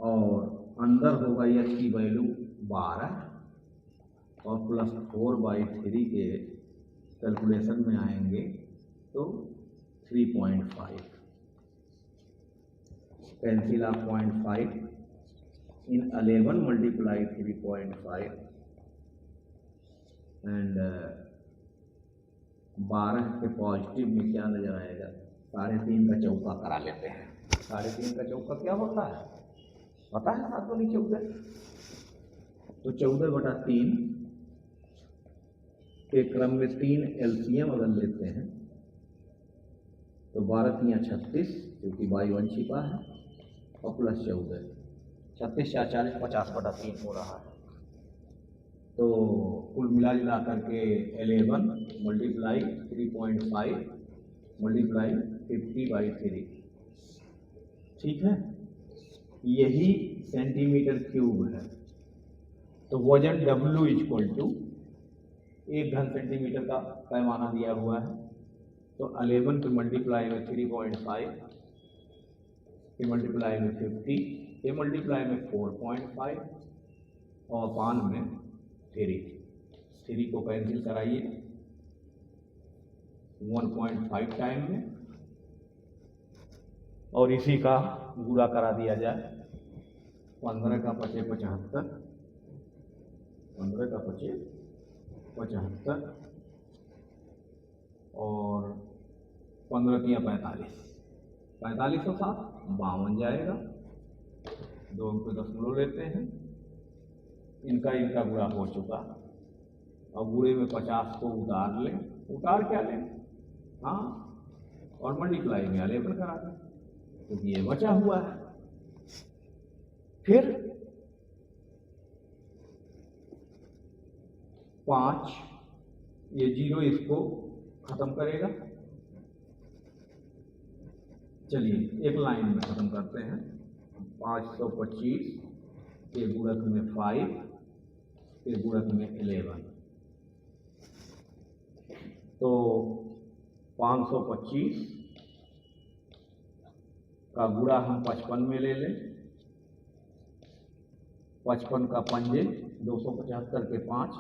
Speaker 1: और अंदर होगा h की वैल्यू 12 और प्लस 4/3 के कैलकुलेशन में आएंगे तो 3.5 cancel of 0.5 in 11 multiply 3.5 and 12 के पॉजिटिव में क्या नजर आएगा, 3.5 का चौका करा लेते हैं। 3.5 का चौका क्या होता है पता है, 7 दूनी 14, तो 14/3 के क्रम में 3 LCM अगर लेते हैं तो 12×3 36, क्योंकि y1 छिपा है, और प्लस 14, 36 4 40 50/3 हो रहा है। तो कुल मिला जुला करके 11 मल्टीप्लाई 3.5 मल्टीप्लाई 50/3, ठीक है, यही सेंटीमीटर क्यूब है। तो वजन W इक्वल टू 1 घन सेंटीमीटर का पैमाना दिया हुआ है, तो 11 के मल्टीप्लाई में 3.5 के मल्टीप्लाई में 50 के मल्टीप्लाई में 4.5 और पान में 3 को कैंसिल कराइए 1.5 टाइम में, और इसी का गुणा करा दिया जाए 15 का 5 75 15 का 25 75 और 15 किया 45, 45 और 7 52 जाएगा। 2 अंक 10 लेते हैं, इनका गुणा हो चुका। अब गुणे में 50 को उतार लें, उतार क्या लें, हाँ, और मल्टीप्लाई में अलेवन करा दें, क्योंकि ये बचा हुआ है। फिर 5, ये 0 इसको खत्म करेगा। चलिए एक लाइन में खत्म करते हैं। 525 के गुणक में 5 के गुणक में 11, तो 525 का गुणा हम 55 में ले लें। 55 का पंजे 275 के 5,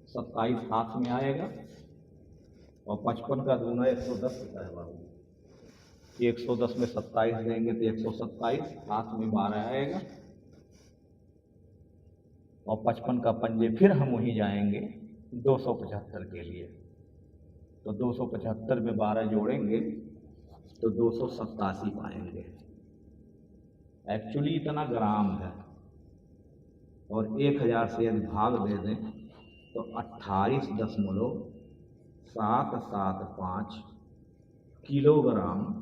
Speaker 1: 27 हाथ में आएगा, और 55 का दूना 110 होता है बाबू। 110 में 27 देंगे तो 127, हाथ में 12 आएगा, और 55 का पंजे फिर हम वहीं जाएंगे 275 के लिए, तो 275 में 12 जोड़ेंगे तो 287 पाएंगे। एक्चुअली इतना ग्राम है, और 1000 से यदि भाग दे दें तो 28.775 किलोग्राम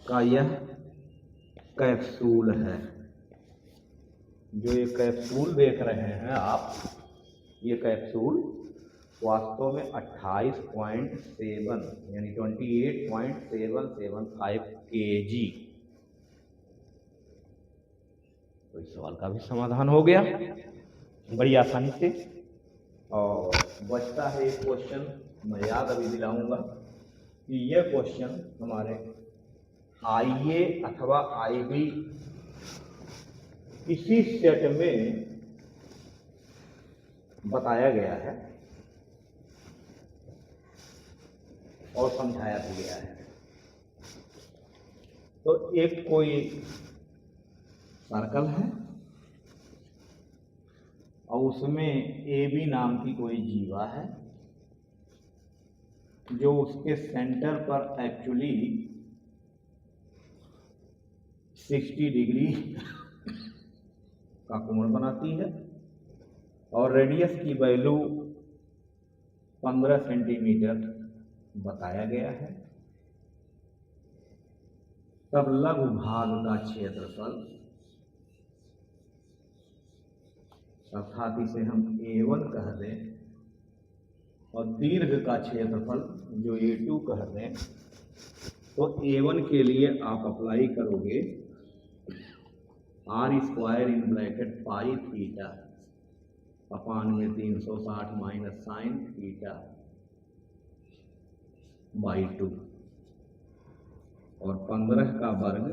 Speaker 1: का यह कैप्सूल है। जो ये कैप्सूल देख रहे हैं आप, ये कैप्सूल वास्तव में 28.7 यानी 28.775 kg। तो इस सवाल का भी समाधान हो गया बड़ी आसानी से। और बचता है एक क्वेश्चन, मैं याद अभी दिलाऊंगा कि यह क्वेश्चन हमारे आईए अथवा आईबी इसी सेट में बताया गया है और समझाया भी गया है। तो एक कोई सर्कल है और उसमें ए बी नाम की कोई जीवा है, जो उसके सेंटर पर एक्चुअली 60 डिग्री का कोण बनाती है, और रेडियस की वैल्यू 15 सेंटीमीटर बताया गया है। तब लघु भाग का क्षेत्रफल, अर्थात इसे हम A1 कह दें, और दीर्घ का क्षेत्रफल जो A2 कह दें, तो A1 के लिए आप अप्लाई करोगे r² in bracket pi theta upon में 360 माइनस साइन थीटा बाई 2, और 15 का वर्ग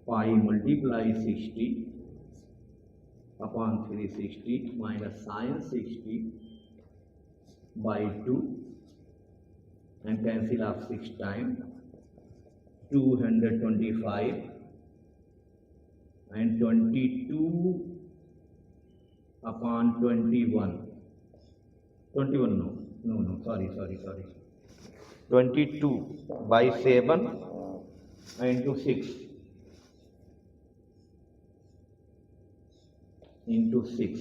Speaker 1: pi multiply 60 upon 360 minus sine 60 by 2, and cancel of 6 times 225 and 22 upon 21 no sorry 22 by 7 into 6 into 6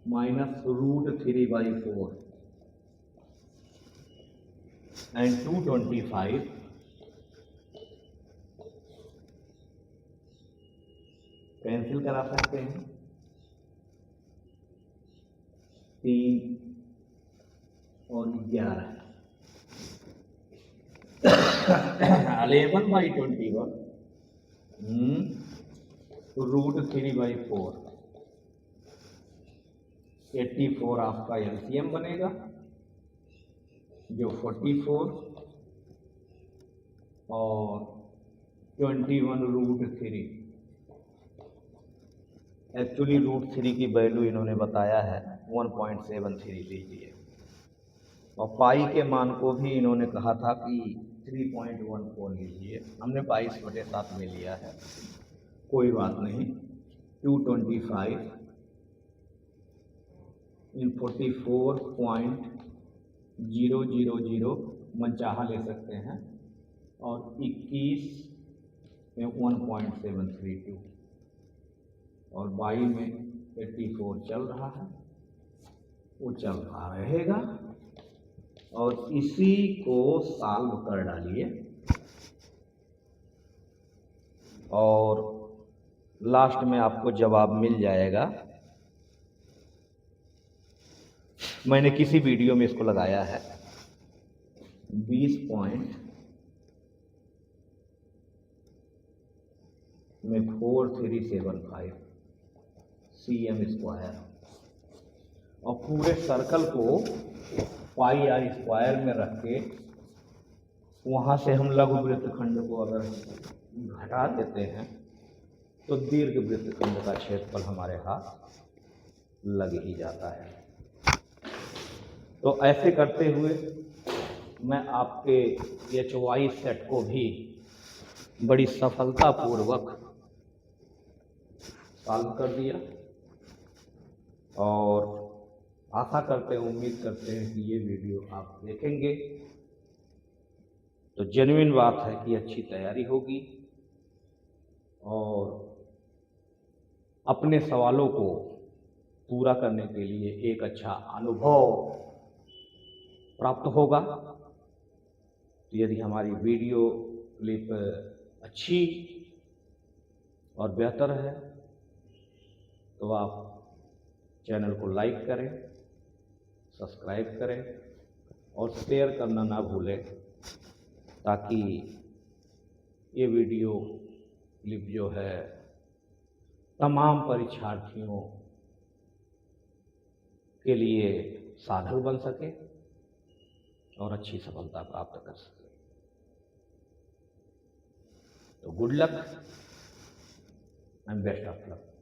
Speaker 1: minus root 3 by 4 and 225 cancel करा सकते हैं। 3 और 11 11 by 21 root 3 by 4 84 आपका LCM बनेगा जो 44 और 21 रूट 3। एक्चुअली रूट 3 की वैल्यू इन्होंने बताया है 1.73 लीजिए, और पाई के मान को भी इन्होंने कहा था कि 3.14 लीजिए, हमने 22/7 में लिया है, कोई बात नहीं। 225 इन 44.000 मनचाहा ले सकते हैं, और 21 में 1.732 और 22 में 84 चल रहा है, वो चलता रहेगा। और इसी को सॉल्व कर डालिए और लास्ट में आपको जवाब मिल जाएगा। मैंने किसी वीडियो में इसको लगाया है 20.4375 cm², और पूरे सर्कल को पाई आर स्क्वायर में रख के वहाँ से हम लघु वृत्तखंड को अगर घटा देते हैं तो दीर्घ वृत्तखंड का क्षेत्रफल हमारे हाथ लग ही जाता है। तो ऐसे करते हुए मैं आपके HY सेट को भी बड़ी सफलतापूर्वक सॉल्व कर दिया, और आशा करते हैं, उम्मीद करते हैं कि ये वीडियो आप देखेंगे तो जेन्युइन बात है कि अच्छी तैयारी होगी और अपने सवालों को पूरा करने के लिए एक अच्छा अनुभव प्राप्त होगा। तो यदि हमारी वीडियो क्लिप अच्छी और बेहतर है तो आप चैनल को लाइक करें, सब्सक्राइब करें और शेयर करना ना भूलें, ताकि ये वीडियो क्लिप जो है तमाम परीक्षार्थियों के लिए साधन बन सके और अच्छी सफलता प्राप्त कर सके। तो good luck and best of luck.